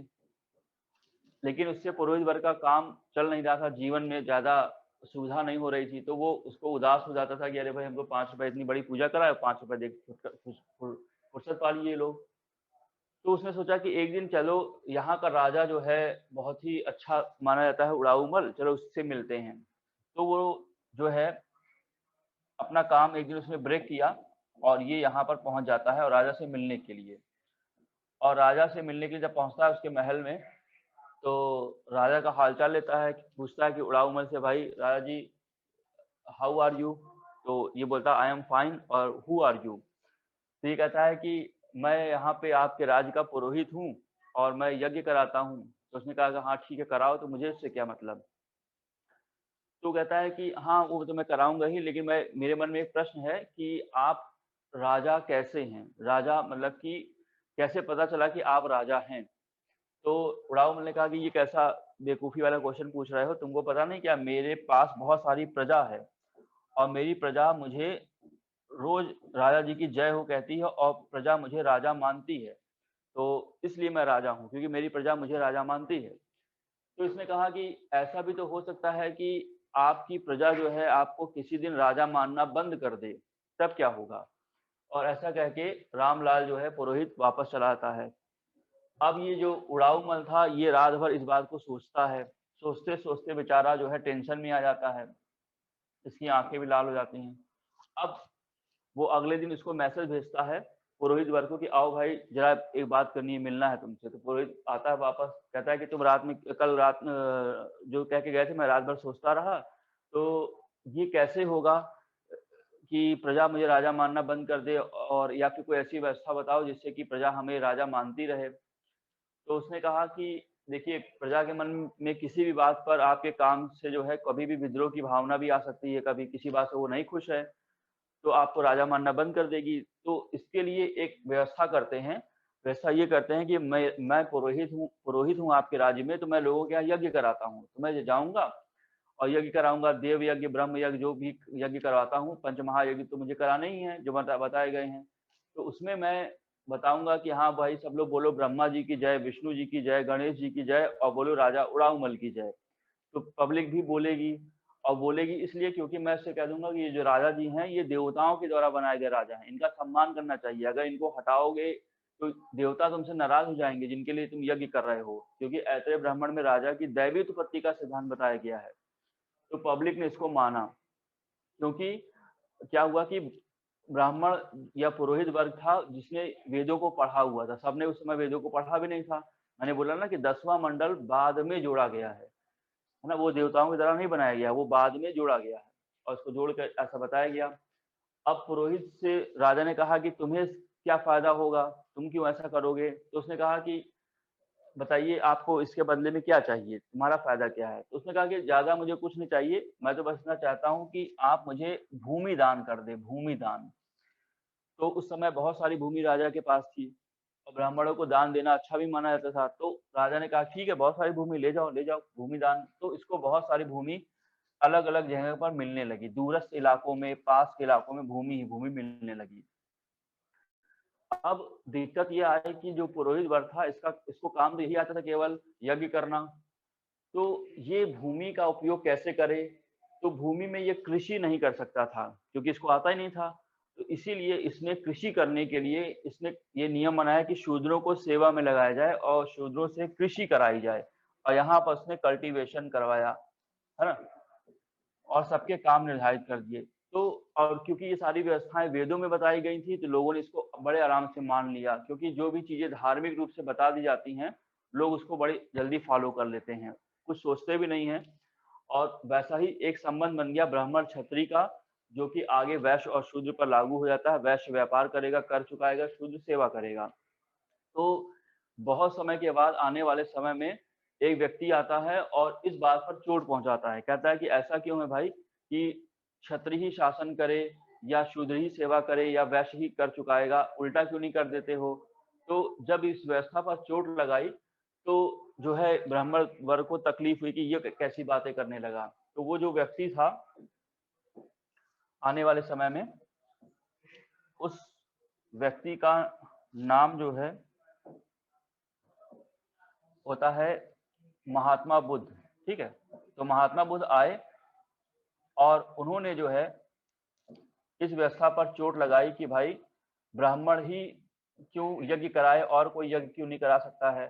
लेकिन उससे पुरोहित वर्ग का काम चल नहीं रहा था, जीवन में ज़्यादा सुविधा नहीं हो रही थी, तो वो उसको उदास हो जाता था कि अरे भाई हमको ₹5 इतनी बड़ी पूजा कराए, ₹5 दे के फुर्सत पा लिए लोग। तो उसने सोचा कि एक दिन चलो यहाँ का राजा जो है बहुत ही अच्छा माना जाता है उड़ाऊमल, चलो उससे मिलते हैं। तो वो जो है अपना काम एक दिन उसने ब्रेक किया और ये यहाँ पर पहुँच जाता है और राजा से मिलने के लिए। और राजा से मिलने के लिए जब पहुँचता है उसके महल में, तो राजा का हालचाल लेता है, पूछता है कि उड़ाऊमल से, भाई राजा जी हाउ आर यू? तो ये बोलता है आई एम फाइन और हू आर यू? तो ये कहता है कि मैं यहाँ पे आपके राज्य का पुरोहित हूँ और मैं यज्ञ कराता हूँ। तो उसने कहा कि हाँ ठीक है कराओ, तो मुझे इससे क्या मतलब? तो कहता है कि हाँ, वो तो मैं कराऊँगा ही, लेकिन मेरे मन में एक प्रश्न है कि आप राजा कैसे हैं? राजा मतलब कि कैसे पता चला कि आप राजा हैं? तो उड़ाऊमल ने कहा कि ये कैसा बेवकूफ़ी वाला क्वेश्चन पूछ रहे हो? तुमको पता नहीं क्या, मेरे पास बहुत सारी प्रजा है और मेरी प्रजा मुझे रोज़ राजा जी की जय हो कहती है और प्रजा मुझे राजा मानती है। तो इसलिए मैं राजा हूँ, क्योंकि मेरी प्रजा मुझे राजा मानती है। तो इसने कहा कि ऐसा भी तो हो सकता है कि आपकी प्रजा जो है आपको किसी दिन राजा मानना बंद कर दे, तब क्या होगा? और ऐसा कह के रामलाल जो है पुरोहित वापस चला आता है। अब ये जो उड़ाऊमल था, ये रात भर इस बात को सोचता है। सोचते-सोचते बेचारा जो है टेंशन में आ जाता है। इसकी आँखें भी लाल हो जाती हैं। अब वो अगले दिन उसको मैसेज भेजता है पुरोहित वर्ग को कि आओ भाई जरा एक बात करनी है, मिलना है तुमसे। तो पुरोहित आता है वापस, कहता है कि तुम रात में, कल रात जो कह के गए थे, मैं रात भर सोचता रहा, तो ये कैसे होगा कि प्रजा मुझे राजा मानना बंद कर दे, और या फिर कोई ऐसी व्यवस्था बताओ जिससे कि प्रजा हमें राजा मानती रहे। तो उसने कहा कि देखिए, प्रजा के मन में किसी भी बात पर आपके काम से जो है कभी भी विद्रोह की भावना भी आ सकती है, कभी किसी बात से वो नहीं खुश है तो आपको राजा मानना बंद कर देगी। तो इसके लिए एक व्यवस्था करते हैं, व्यवस्था ये करते हैं कि मैं पुरोहित हूँ आपके राज्य में, तो मैं लोगों के यहाँ यज्ञ कराता हूँ। तो मैं जाऊँगा और यज्ञ कराऊँगा, देव यज्ञ, ब्रह्म यज्ञ, जो भी यज्ञ करवाता हूँ, पंचमहायज्ञ तो मुझे कराने ही हैं, जो बताए गए हैं। तो उसमें मैं बताऊँगा कि हाँ भाई, सब लोग बोलो ब्रह्मा जी की जय, विष्णु जी की जय, गणेश जी की जय, और बोलो राजा उड़ाऊमल की जय। तो पब्लिक भी बोलेगी, और बोलेगी इसलिए क्योंकि मैं इससे कह दूंगा कि ये जो राजा जी हैं, ये देवताओं के द्वारा बनाए गए राजा हैं, इनका सम्मान करना चाहिए। अगर इनको हटाओगे तो देवता तुमसे नाराज हो जाएंगे, जिनके लिए तुम यज्ञ कर रहे हो, क्योंकि ऐतरेय ब्राह्मण में राजा की दैवीय उत्पत्ति का सिद्धांत बताया गया है। तो पब्लिक ने इसको माना, क्योंकि क्या हुआ कि ब्राह्मण या पुरोहित वर्ग था जिसने वेदों को पढ़ा हुआ था, सबने उस समय वेदों को पढ़ा भी नहीं था। मैंने बोला ना कि 10वां मंडल बाद में जोड़ा गया है ना, वो देवताओं की तरह नहीं बनाया गया, वो बाद में जोड़ा गया है, और उसको जोड़कर ऐसा बताया गया। अब पुरोहित से राजा ने कहा कि तुम्हें क्या फायदा होगा, तुम क्यों ऐसा करोगे? तो उसने कहा कि बताइए आपको इसके बदले में क्या चाहिए, तुम्हारा फायदा क्या है? तो उसने कहा कि ज्यादा मुझे कुछ नहीं चाहिए, मैं तो बस इतना चाहता हूँ कि आप मुझे भूमि दान कर दे, भूमि दान। तो उस समय बहुत सारी भूमि राजा के पास थी, और ब्राह्मणों को दान देना अच्छा भी माना जाता था। तो राजा ने कहा ठीक है, बहुत सारी भूमि ले जाओ, ले जाओ भूमि दान। तो इसको बहुत सारी भूमि अलग अलग जगह पर मिलने लगी, दूरस्थ इलाकों में, पास के इलाकों में भूमि ही भूमि मिलने लगी। अब दिक्कत ये आई कि जो पुरोहित वर्ग था, इसको काम तो यही आता था केवल यज्ञ करना, तो ये भूमि का उपयोग कैसे करे? तो भूमि में ये कृषि नहीं कर सकता था, क्योंकि इसको आता ही नहीं था। तो इसीलिए इसने कृषि करने के लिए इसने ये नियम बनाया कि शूद्रों को सेवा में लगाया जाए और शूद्रों से कृषि कराई जाए, और यहाँ पर उसने कल्टीवेशन करवाया, है ना, और सबके काम निर्धारित कर दिए। तो और क्योंकि ये सारी व्यवस्थाएं वेदों में बताई गई थी, तो लोगों ने इसको बड़े आराम से मान लिया, क्योंकि जो भी चीजें धार्मिक रूप से बता दी जाती हैं, लोग उसको बड़ी जल्दी फॉलो कर लेते हैं, कुछ सोचते भी नहीं है। और वैसा ही एक संबंध बन गया ब्राह्मण क्षत्रिय का, जो कि आगे वैश्य और शूद्र पर लागू हो जाता है। वैश्य व्यापार करेगा, कर चुकाएगा, शूद्र सेवा करेगा। तो बहुत समय के बाद आने वाले समय में एक व्यक्ति आता है और इस बात पर चोट पहुंचाता है, कहता है कि ऐसा क्यों है भाई कि क्षत्रिय ही शासन करे, या शूद्र ही सेवा करे, या वैश्य ही कर चुकाएगा, उल्टा क्यों नहीं कर देते हो? तो जब इस व्यवस्था पर चोट लगाई, तो जो है ब्राह्मण वर्ग को तकलीफ हुई कि ये कैसी बातें करने लगा। तो वो जो व्यक्ति था, आने वाले समय में उस व्यक्ति का नाम जो है होता है महात्मा बुद्ध। ठीक है, तो महात्मा बुद्ध आए और उन्होंने जो है इस व्यवस्था पर चोट लगाई कि भाई ब्राह्मण ही क्यों यज्ञ कराए और कोई यज्ञ क्यों नहीं करा सकता है।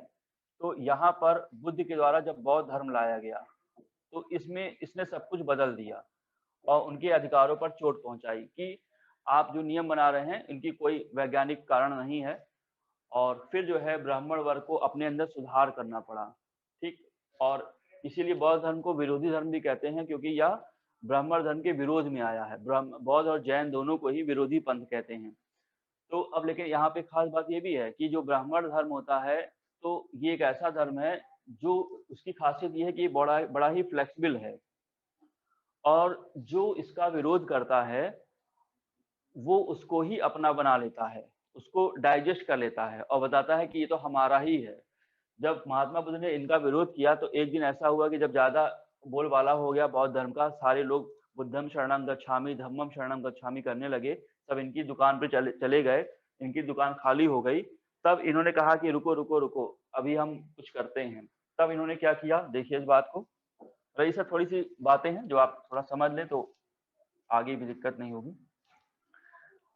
तो यहाँ पर बुद्ध के द्वारा जब बौद्ध धर्म लाया गया, तो इसमें इसने सब कुछ बदल दिया और उनके अधिकारों पर चोट पहुंचाई कि आप जो नियम बना रहे हैं इनकी कोई वैज्ञानिक कारण नहीं है। और फिर जो है ब्राह्मण वर्ग को अपने अंदर सुधार करना पड़ा। ठीक, और इसीलिए बौद्ध धर्म को विरोधी धर्म भी कहते हैं, क्योंकि यह ब्राह्मण धर्म के विरोध में आया है। बौद्ध और जैन दोनों को ही विरोधी पंथ कहते हैं। तो अब लेकिन यहाँ पे खास बात ये भी है कि जो ब्राह्मण धर्म होता है, तो ये एक ऐसा धर्म है जो उसकी खासियत ये है कि बड़ा बड़ा ही फ्लेक्सिबल है, और जो इसका विरोध करता है वो उसको ही अपना बना लेता है, उसको डाइजेस्ट कर लेता है और बताता है कि ये तो हमारा ही है। जब महात्मा बुद्ध ने इनका विरोध किया, तो एक दिन ऐसा हुआ कि जब ज्यादा बोलबाला हो गया बौद्ध धर्म का, सारे लोग बुद्धम शरणम गच्छामि, धम्मम शरणम गच्छामि करने लगे, सब इनकी दुकान पे चले गए, इनकी दुकान खाली हो गई। तब इन्होंने कहा कि रुको रुको रुको, अभी हम कुछ करते हैं। तब इन्होंने क्या किया, देखिए इस बात को। रही सर थोड़ी सी बातें हैं जो आप थोड़ा समझ लें तो आगे भी दिक्कत नहीं होगी।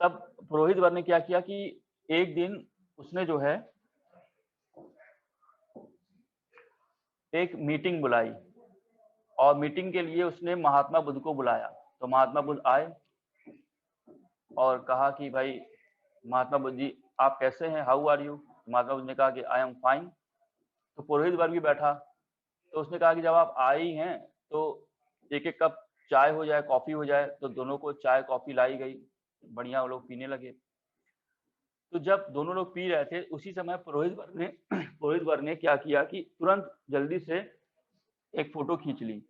तब पुरोहित वर्ग ने क्या किया कि एक दिन उसने जो है एक मीटिंग बुलाई, और मीटिंग के लिए उसने महात्मा बुद्ध को बुलाया। तो महात्मा बुद्ध आए और कहा कि भाई महात्मा बुद्ध जी आप कैसे हैं, how are you. Mahatma Buddha ने कहा कि आई एम फाइन। तो पुरोहित वर्ग भी बैठा, तो उसने कहा कि जब आप आई हैं तो एक एक कप चाय हो जाए, कॉफी हो जाए। तो दोनों को चाय कॉफी लाई गई, बढ़िया वो लोग पीने लगे। तो जब दोनों लोग पी रहे थे उसी समय पुरोहित वर्ग ने क्या किया कि तुरंत जल्दी से एक फोटो खींच ली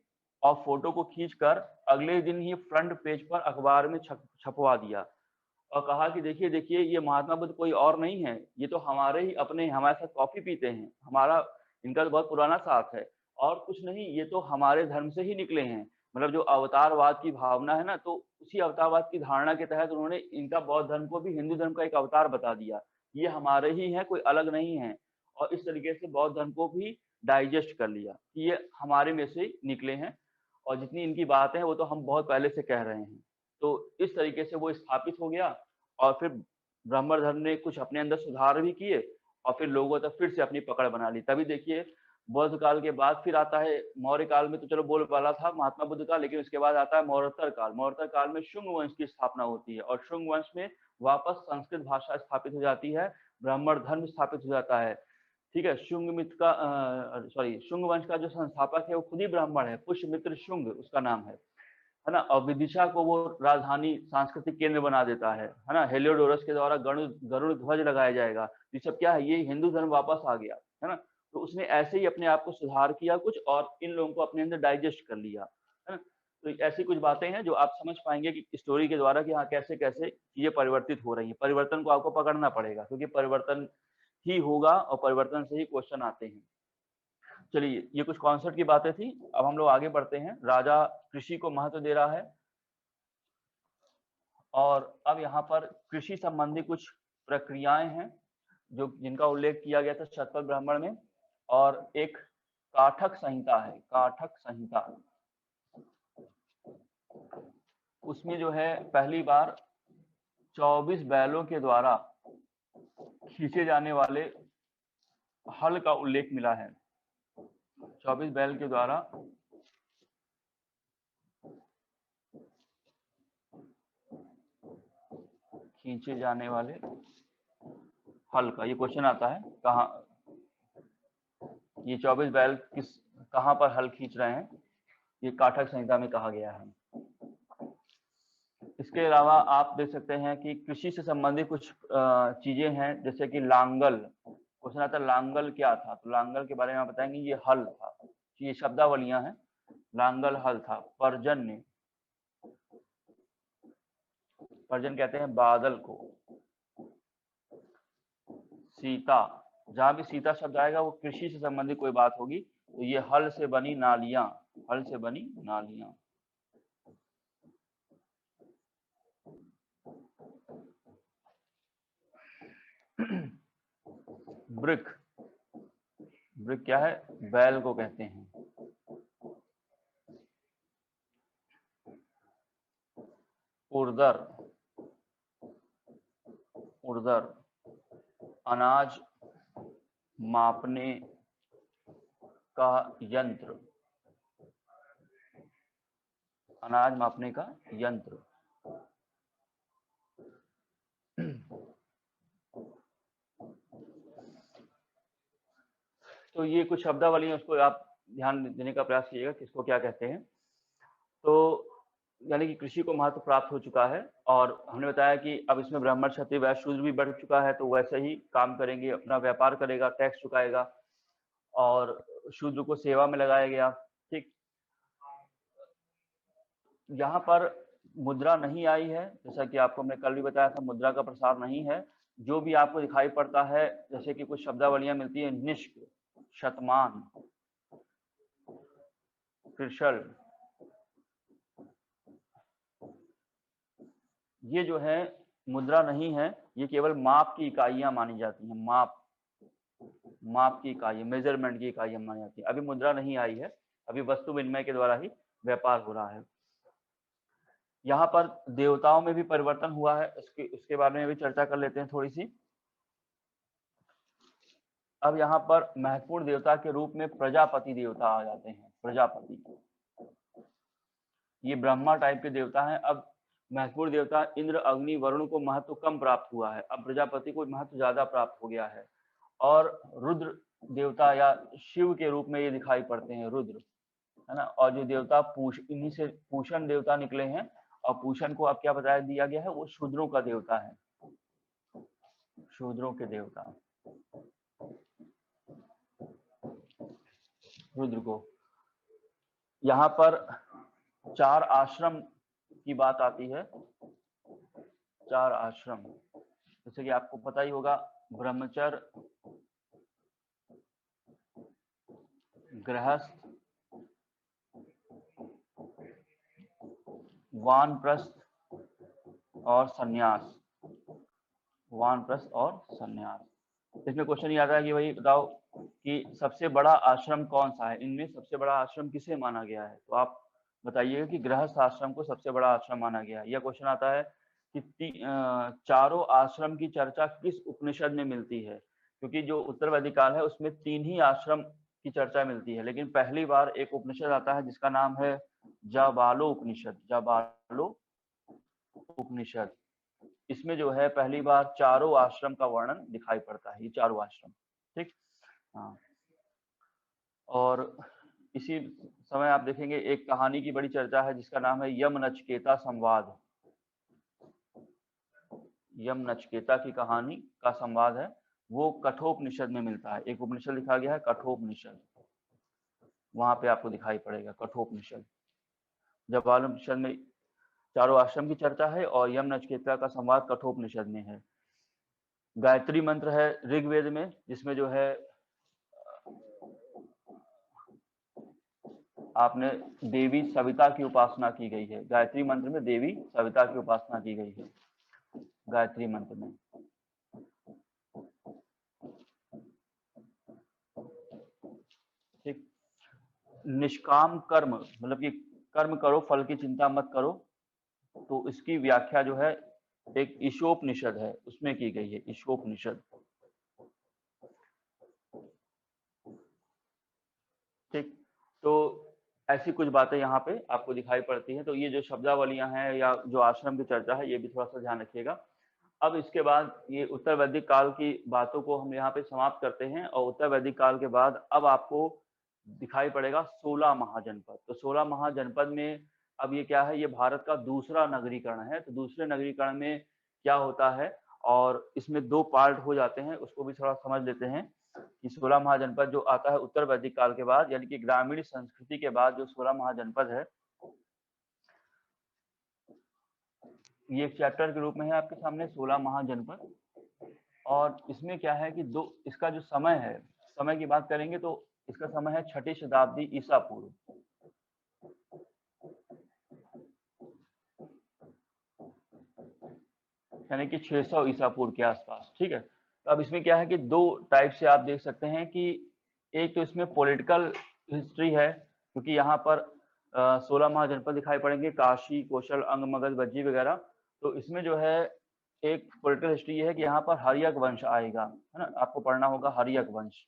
और फोटो को खींचकर अगले दिन ही फ्रंट पेज पर अखबार में छपवा दिया और कहा कि देखिए देखिए, ये महात्मा बुद्ध कोई और नहीं है, ये तो हमारे ही अपने, हमारे साथ कॉफी पीते हैं, हमारा इनका तो बहुत पुराना साथ है और कुछ नहीं, ये तो हमारे धर्म से ही निकले हैं। मतलब जो अवतारवाद की भावना है ना, तो उसी अवतारवाद की धारणा के तहत उन्होंने इनका बौद्ध धर्म को भी हिंदू धर्म का एक अवतार बता दिया। ये हमारे ही हैं, कोई अलग नहीं है। और इस तरीके से बौद्ध धर्म को भी डाइजेस्ट कर लिया कि ये हमारे में से निकले हैं और जितनी इनकी बातें हैं वो तो हम बहुत पहले से कह रहे हैं। तो इस तरीके से वो स्थापित हो गया और फिर ब्राह्मण धर्म ने कुछ अपने अंदर सुधार भी किए और फिर लोगों तक फिर से अपनी पकड़ बना ली। तभी देखिए बौद्ध काल के बाद फिर आता है मौर्य काल में, तो चलो बोलबाला था महात्मा बुद्ध का, लेकिन उसके बाद आता है मौर्योत्तर काल। मौर्योत्तर काल में शुंग वंश की स्थापना होती है और शुंग वंश में वापस संस्कृत भाषा स्थापित हो जाती है, ब्राह्मण धर्म स्थापित हो जाता है। ठीक है, शुंग वंश का जो संस्थापक है वो खुद ही ब्राह्मण है, पुष्यमित्र शुंग उसका नाम है ना। और विदिशा को वो राजधानी सांस्कृतिक केंद्र बना देता है ना। हेलियोडोरस के द्वारा गरुड़ ध्वज लगाया जाएगा। ये सब क्या है, ये हिंदू धर्म वापस आ गया है ना। तो उसने ऐसे ही अपने आप को सुधार किया कुछ और इन लोगों को अपने अंदर डाइजेस्ट कर लिया, है ना। तो ऐसी कुछ बातें हैं जो आप समझ पाएंगे कि स्टोरी के द्वारा कि हाँ कैसे कैसे चीजें परिवर्तित हो रही हैं। परिवर्तन को आपको पकड़ना पड़ेगा क्योंकि परिवर्तन ही होगा और परिवर्तन से ही क्वेश्चन आते हैं। चलिए, ये कुछ कॉन्सेप्ट की बातें थी। अब हम लोग आगे बढ़ते हैं। राजा कृषि को महत्व दे रहा है और अब यहाँ पर कृषि संबंधी कुछ प्रक्रियाएं हैं जो जिनका उल्लेख किया गया था शतपथ ब्राह्मण में। और एक काठक संहिता है, काठक संहिता। उसमें जो है पहली बार 24 बैलों के द्वारा खींचे जाने वाले हल का उल्लेख मिला है। 24 बैल के द्वारा खींचे जाने वाले हल का ये क्वेश्चन आता है, कहाँ ये 24 बैल कहाँ पर हल खींच रहे हैं, ये काठक संहिता में कहा गया है। इसके अलावा आप देख सकते हैं कि कृषि से संबंधित कुछ चीजें हैं, जैसे कि लांगल। क्वेश्चन आता है लांगल क्या था, तो लांगल के बारे में आप बताएंगे ये हल था। ये शब्दावलियां हैं, लांगल हल था। पर्जन्य, पर्जन कहते हैं बादल को। सीता, जहां भी सीता शब्द आएगा वो कृषि से संबंधित कोई बात होगी। तो ये हल से बनी नालियां, हल से बनी नालियां। ब्रिक, ब्रिक क्या है, बैल को कहते हैं। उर्दर, उर्दर अनाज मापने का यंत्र, अनाज मापने का यंत्र। तो ये कुछ शब्दावली है, उसको आप ध्यान देने का प्रयास कीजिएगा किसको क्या कहते हैं। तो यानी कि कृषि को महत्व प्राप्त हो चुका है और हमने बताया कि अब इसमें ब्राह्मण क्षत्रिय वैश्य शूद्र भी बढ़ चुका है, तो वैसे ही काम करेंगे, अपना व्यापार करेगा, टैक्स चुकाएगा और शूद्र को सेवा में लगाया गया। ठीक, यहाँ पर मुद्रा नहीं आई है, जैसा कि आपको हमने कल भी बताया था, मुद्रा का प्रसार नहीं है। जो भी आपको दिखाई पड़ता है, जैसे कि कुछ शब्दावलियां मिलती है, निष्क, शतमान, कृशल, ये जो है मुद्रा नहीं है, ये केवल माप की इकाइयां मानी जाती हैं। माप की इकाई, मेजरमेंट की इकाइयां मानी जाती है। अभी मुद्रा नहीं आई है, अभी वस्तु विनिमय के द्वारा ही व्यापार हो रहा है। यहाँ पर देवताओं में भी परिवर्तन हुआ है, उसके बारे में भी चर्चा कर लेते हैं थोड़ी सी। अब यहाँ पर महत्वपूर्ण देवता के रूप में प्रजापति देवता आ जाते हैं। प्रजापति, ये ब्रह्मा टाइप के देवता हैं। अब महत्वपूर्ण देवता इंद्र, अग्नि, वरुण को महत्व कम प्राप्त हुआ है, अब प्रजापति को महत्व ज्यादा प्राप्त हो गया है। और रुद्र देवता या शिव के रूप में ये दिखाई पड़ते हैं, रुद्र, है ना। और जो देवता इन्हीं से पूषण देवता निकले हैं, और पूषण को अब क्या बताया दिया गया है, वो शूद्रों का देवता है, शूद्रों के देवता रुद्र को। यहाँ पर 4 आश्रम की बात आती है, 4 आश्रम, जैसे कि आपको पता ही होगा, ब्रह्मचर्य, गृहस्थ, वानप्रस्थ और सन्यास, वानप्रस्थ और सन्यास। इसमें क्वेश्चन ये आता है कि भाई बताओ कि सबसे बड़ा आश्रम कौन सा है, इनमें सबसे बड़ा आश्रम किसे माना गया है, तो आप बताइएगा कि गृहस्थ आश्रम को सबसे बड़ा आश्रम माना गया है। यह क्वेश्चन आता है कि चारों आश्रम की चर्चा किस उपनिषद में मिलती है, क्योंकि जो उत्तर वैदिक काल है उसमें 3 ही आश्रम की चर्चा मिलती है, लेकिन पहली बार एक उपनिषद आता है जिसका नाम है जाबालो उपनिषद, जाबालो उपनिषद। इसमें जो है पहली बार चारों आश्रम का वर्णन दिखाई पड़ता है, ये चारों आश्रम, ठीक। हाँ, और इसी समय आप देखेंगे एक कहानी की बड़ी चर्चा है जिसका नाम है यम नचिकेता संवाद, यम नचिकेता की कहानी का संवाद है, वो कठोपनिषद में मिलता है। एक उपनिषद लिखा गया है कठोपनिषद, वहां पे आपको दिखाई पड़ेगा कठोपनिषद। जाबालो उपनिषद में चारों आश्रम की चर्चा है और यम नचिकेता का संवाद कठोपनिषद में है। गायत्री मंत्र है ऋग्वेद में, जिसमें जो है आपने देवी सविता की उपासना की गई है, गायत्री मंत्र में देवी सविता की उपासना की गई है गायत्री मंत्र में। ठीक, निष्काम कर्म मतलब कि कर्म करो, फल की चिंता मत करो, तो इसकी व्याख्या जो है एक ईशोपनिषद है उसमें की गई है, ईशोपनिषद। ठीक, तो ऐसी कुछ बातें यहाँ पे आपको दिखाई पड़ती हैं। तो ये जो शब्दावलियां हैं या जो आश्रम की चर्चा है, ये भी थोड़ा सा ध्यान रखिएगा। अब इसके बाद ये उत्तर वैदिक काल की बातों को हम यहाँ पे समाप्त करते हैं, और उत्तर वैदिक काल के बाद अब आपको दिखाई पड़ेगा 16 महाजनपद। तो 16 महाजनपद में अब ये क्या है, ये भारत का दूसरा नगरीकरण है। तो दूसरे नगरीकरण में क्या होता है, और इसमें 2 पार्ट हो जाते हैं, उसको भी थोड़ा समझ लेते हैं कि 16 महाजनपद जो आता है उत्तर वैदिक काल के बाद, यानी कि ग्रामीण संस्कृति के बाद जो 16 महाजनपद है, ये एक चैप्टर के रूप में है आपके सामने 16 महाजनपद। और इसमें क्या है कि इसका जो समय है, समय की बात करेंगे तो इसका समय है 6ठी शताब्दी ईसा पूर्व, यानी कि 600 ईसा पूर्व के आसपास। ठीक है, तो अब इसमें क्या है कि 2 टाइप से आप देख सकते हैं कि एक तो इसमें पॉलिटिकल हिस्ट्री है, क्योंकि यहाँ पर 16 महाजनपद दिखाई पड़ेंगे, काशी, कौशल, अंग, मगध, बज्जी वगैरह। तो इसमें जो है एक पॉलिटिकल हिस्ट्री ये है कि यहाँ पर हर्यक वंश आएगा, है ना, आपको पढ़ना होगा हर्यक वंश,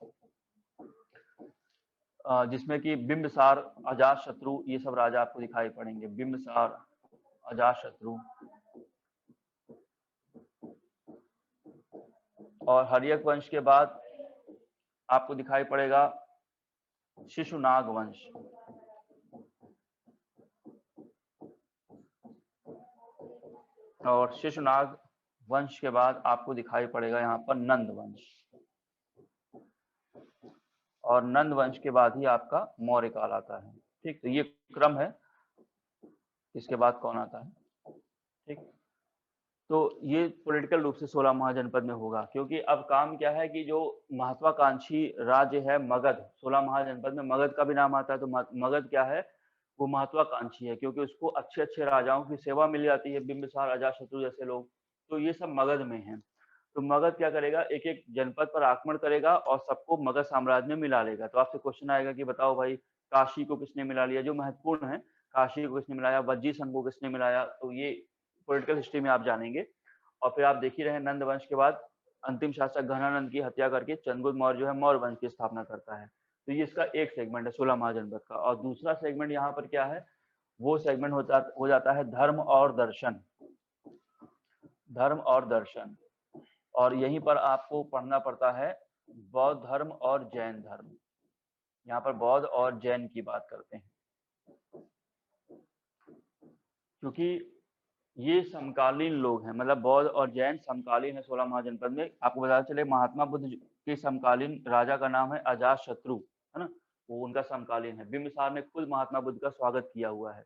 जिसमें कि बिंबिसार, अजातशत्रु, ये सब राजा आपको दिखाई पड़ेंगे, बिंबिसार, अजातशत्रु। और हर्यक वंश के बाद आपको दिखाई पड़ेगा शिशुनाग वंश, और शिशुनाग वंश के बाद आपको दिखाई पड़ेगा यहाँ पर नंद वंश, और नंद वंश के बाद ही आपका मौर्य काल आता है। ठीक, तो ये क्रम है, इसके बाद कौन आता है। ठीक, तो ये पॉलिटिकल रूप से 16 महाजनपद में होगा, क्योंकि अब काम क्या है कि जो महत्वाकांक्षी राज्य है मगध, 16 महाजनपद में मगध का भी नाम आता है। तो मगध क्या है, वो महत्वाकांक्षी है, क्योंकि उसको अच्छे अच्छे राजाओं की सेवा मिल जाती है, बिंबिसार, अजातशत्रु जैसे लोग, तो ये सब मगध में है। तो मगध क्या करेगा, एक एक जनपद पर आक्रमण करेगा और सबको मगध साम्राज्य में मिला लेगा। तो आपसे क्वेश्चन आएगा कि बताओ भाई, काशी को किसने मिला लिया, जो महत्वपूर्ण है, काशी को किसने मिलाया, वज्जी संघ को किसने मिलाया, तो ये पॉलिटिकल हिस्ट्री में आप जानेंगे। और फिर आप देख ही रहे, नंद वंश के बाद अंतिम शासक घनानंद की हत्या करके चंद्रगुप्त मौर्य जो है मौर्य वंश की स्थापना करता है। तो ये इसका एक सेगमेंट है 16 महाजनपद का। और दूसरा सेगमेंट यहाँ पर क्या है, वो सेगमेंट हो जाता है धर्म और दर्शन, धर्म और दर्शन। और यहीं पर आपको पढ़ना पड़ता है बौद्ध धर्म और जैन धर्म। यहाँ पर बौद्ध और जैन की बात करते हैं, क्योंकि ये समकालीन लोग हैं, मतलब बौद्ध और जैन समकालीन है 16 महाजनपद में। आपको बताया चले महात्मा बुद्ध के समकालीन राजा का नाम है अजातशत्रु, है ना, वो उनका समकालीन है। बिंबिसार ने खुद महात्मा बुद्ध का स्वागत किया हुआ है।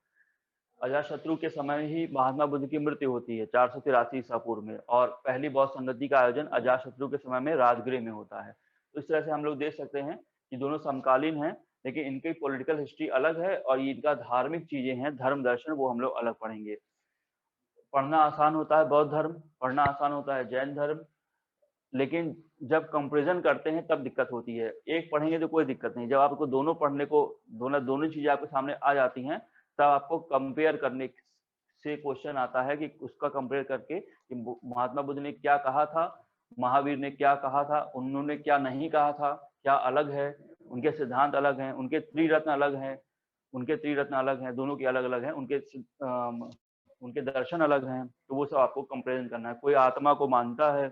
अजातशत्रु के समय ही महात्मा बुद्ध की मृत्यु होती है 483 ईसा पूर्व में, और पहली बौद्ध संगति का आयोजन अजातशत्रु के समय में राजगृह में होता है। तो इस तरह से हम लोग देख सकते हैं कि दोनों समकालीन हैं, लेकिन इनकी पॉलिटिकल हिस्ट्री अलग है और इनका धार्मिक चीजें हैं, धर्म दर्शन, वो हम लोग अलग पढ़ेंगे। पढ़ना आसान होता है बौद्ध धर्म, पढ़ना आसान होता है जैन धर्म, लेकिन जब कंपैरिजन करते हैं तब दिक्कत होती है। एक पढ़ेंगे तो कोई दिक्कत नहीं, जब आपको दोनों पढ़ने को, दोनों चीजें आपके सामने आ जाती हैं, तब आपको कंपेयर करने से क्वेश्चन आता है कि उसका कंपेयर करके कि महात्मा बुद्ध ने क्या कहा था, महावीर ने क्या कहा था, उन्होंने क्या नहीं कहा था, क्या अलग है, उनके सिद्धांत अलग हैं, उनके त्रिरत्न अलग हैं, उनके त्रिरत्न अलग हैं, दोनों के अलग अलग हैं, उनके दर्शन अलग हैं। तो वो सब आपको कंपेरिजन करना है। कोई आत्मा को मानता है,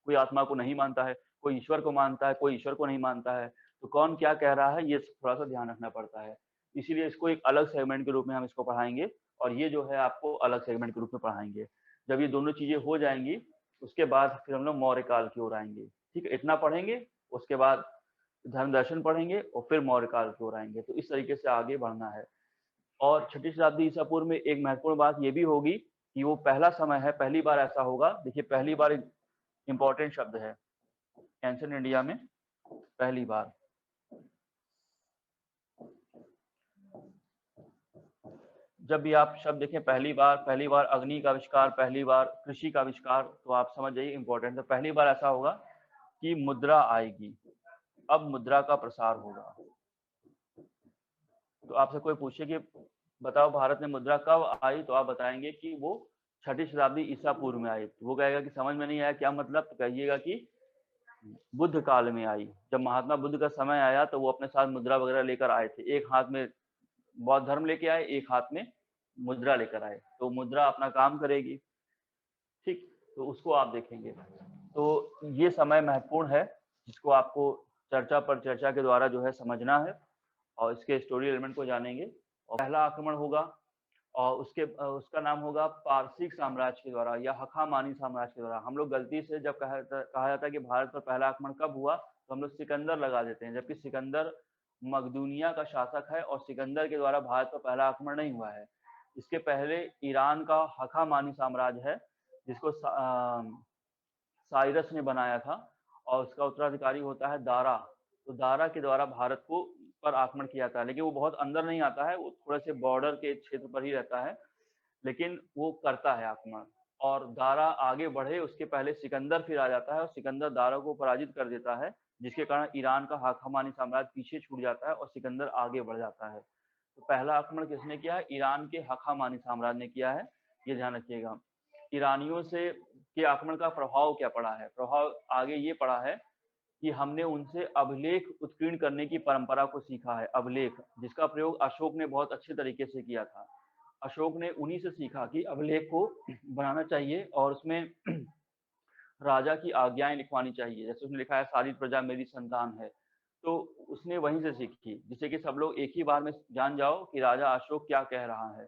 कोई आत्मा को नहीं मानता है, कोई ईश्वर को मानता है, कोई ईश्वर को नहीं मानता है, तो कौन क्या कह रहा है, ये थोड़ा सा ध्यान रखना पड़ता है। इसीलिए इसको एक अलग सेगमेंट के रूप में हम इसको पढ़ाएंगे, और ये जो है आपको अलग सेगमेंट के रूप में पढ़ाएंगे। जब ये दोनों चीजें हो जाएंगी उसके बाद फिर हम लोग मौर्य काल की ओर आएंगे। ठीक है, इतना पढ़ेंगे, उसके बाद धर्म दर्शन पढ़ेंगे और फिर मौर्य काल की ओर आएंगे। तो इस तरीके से आगे बढ़ना है। और 6ठी शताब्दी ईसा पूर्व में एक महत्वपूर्ण बात ये भी होगी कि वो पहला समय है, पहली बार ऐसा होगा। देखिए, पहली बार इंपॉर्टेंट शब्द है एंशिएंट इंडिया में, पहली बार। जब भी आप शब्द देखें पहली बार अग्नि का आविष्कार, पहली बार कृषि का आविष्कार, तो आप समझ जाइए इंपॉर्टेंट है। पहली बार ऐसा होगा कि मुद्रा आएगी, अब मुद्रा का प्रसार होगा। तो आपसे कोई पूछे कि बताओ भारत में मुद्रा कब आई, तो आप बताएंगे कि वो 6ठी शताब्दी ईसा पूर्व में आई। तो वो कहेगा कि समझ में नहीं आया, क्या मतलब, तो कहिएगा कि बुद्ध काल में आई। जब महात्मा बुद्ध का समय आया तो वो अपने साथ मुद्रा वगैरह लेकर आए थे। एक हाथ में बौद्ध धर्म लेके आए, एक हाथ में मुद्रा लेकर आए, तो मुद्रा अपना काम करेगी। ठीक, तो उसको आप देखेंगे। तो ये समय महत्वपूर्ण है, जिसको आपको चर्चा पर चर्चा के द्वारा जो है समझना है, और इसके स्टोरी एलिमेंट को जानेंगे। और पहला आक्रमण होगा और उसका नाम होगा पारसिक साम्राज्य के द्वारा या हखामानी साम्राज्य के द्वारा। हम लोग गलती से जब कहा जाता है कि भारत पर पहला आक्रमण कब हुआ, तो हम लोग सिकंदर लगा देते हैं, जबकि सिकंदर मकदूनिया का शासक है और सिकंदर के द्वारा भारत पर पहला आक्रमण नहीं हुआ है। इसके पहले ईरान का हखामानी साम्राज्य है, जिसको साइरस ने बनाया था, और उसका उत्तराधिकारी होता है दारा। तो दारा के द्वारा भारत को पर आक्रमण किया था, लेकिन वो बहुत अंदर नहीं आता है, वो थोड़े से बॉर्डर के क्षेत्र पर ही रहता है, लेकिन वो करता है आक्रमण। और दारा आगे बढ़े उसके पहले सिकंदर फिर आ जाता है, और सिकंदर दारा को पराजित कर देता है, जिसके कारण ईरान का हखामानी साम्राज्य पीछे छूट जाता है और सिकंदर आगे बढ़ जाता है। तो पहला आक्रमण किसने किया है? ईरान के हखामानी साम्राज्य ने किया है, ये ध्यान रखिएगा। ईरानियों से के आक्रमण का प्रभाव क्या पड़ा है? प्रभाव आगे ये पड़ा है कि हमने उनसे अभिलेख उत्कीर्ण करने की परंपरा को सीखा है। अभिलेख, जिसका प्रयोग अशोक ने बहुत अच्छे तरीके से किया था। अशोक ने उन्हीं से सीखा कि अभिलेख को बनाना चाहिए और उसमें राजा की आज्ञाएं लिखवानी चाहिए। जैसे उसने लिखा है सारी प्रजा मेरी संतान है, तो उसने वहीं से सीखी, जिससे कि सब लोग एक ही बार में जान जाओ कि राजा अशोक क्या कह रहा है।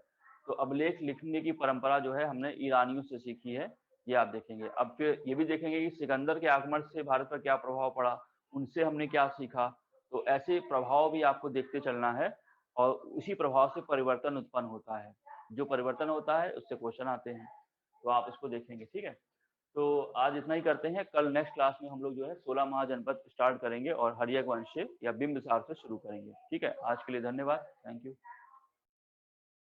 तो अभिलेख लिखने की परंपरा जो है हमने ईरानियों से सीखी है, ये आप देखेंगे। अब फिर ये भी देखेंगे कि सिकंदर के आक्रमण से भारत पर क्या प्रभाव पड़ा, उनसे हमने क्या सीखा। तो ऐसे प्रभाव भी आपको देखते चलना है, और उसी प्रभाव से परिवर्तन उत्पन्न होता है। जो परिवर्तन होता है उससे क्वेश्चन आते हैं, तो आप इसको देखेंगे। ठीक है, तो आज इतना ही करते हैं। कल नेक्स्ट क्लास में हम लोग जो है 16 महाजनपद स्टार्ट करेंगे और हर्यक वंश या बिंबिसार से शुरू करेंगे। ठीक है, आज के लिए धन्यवाद, थैंक यू।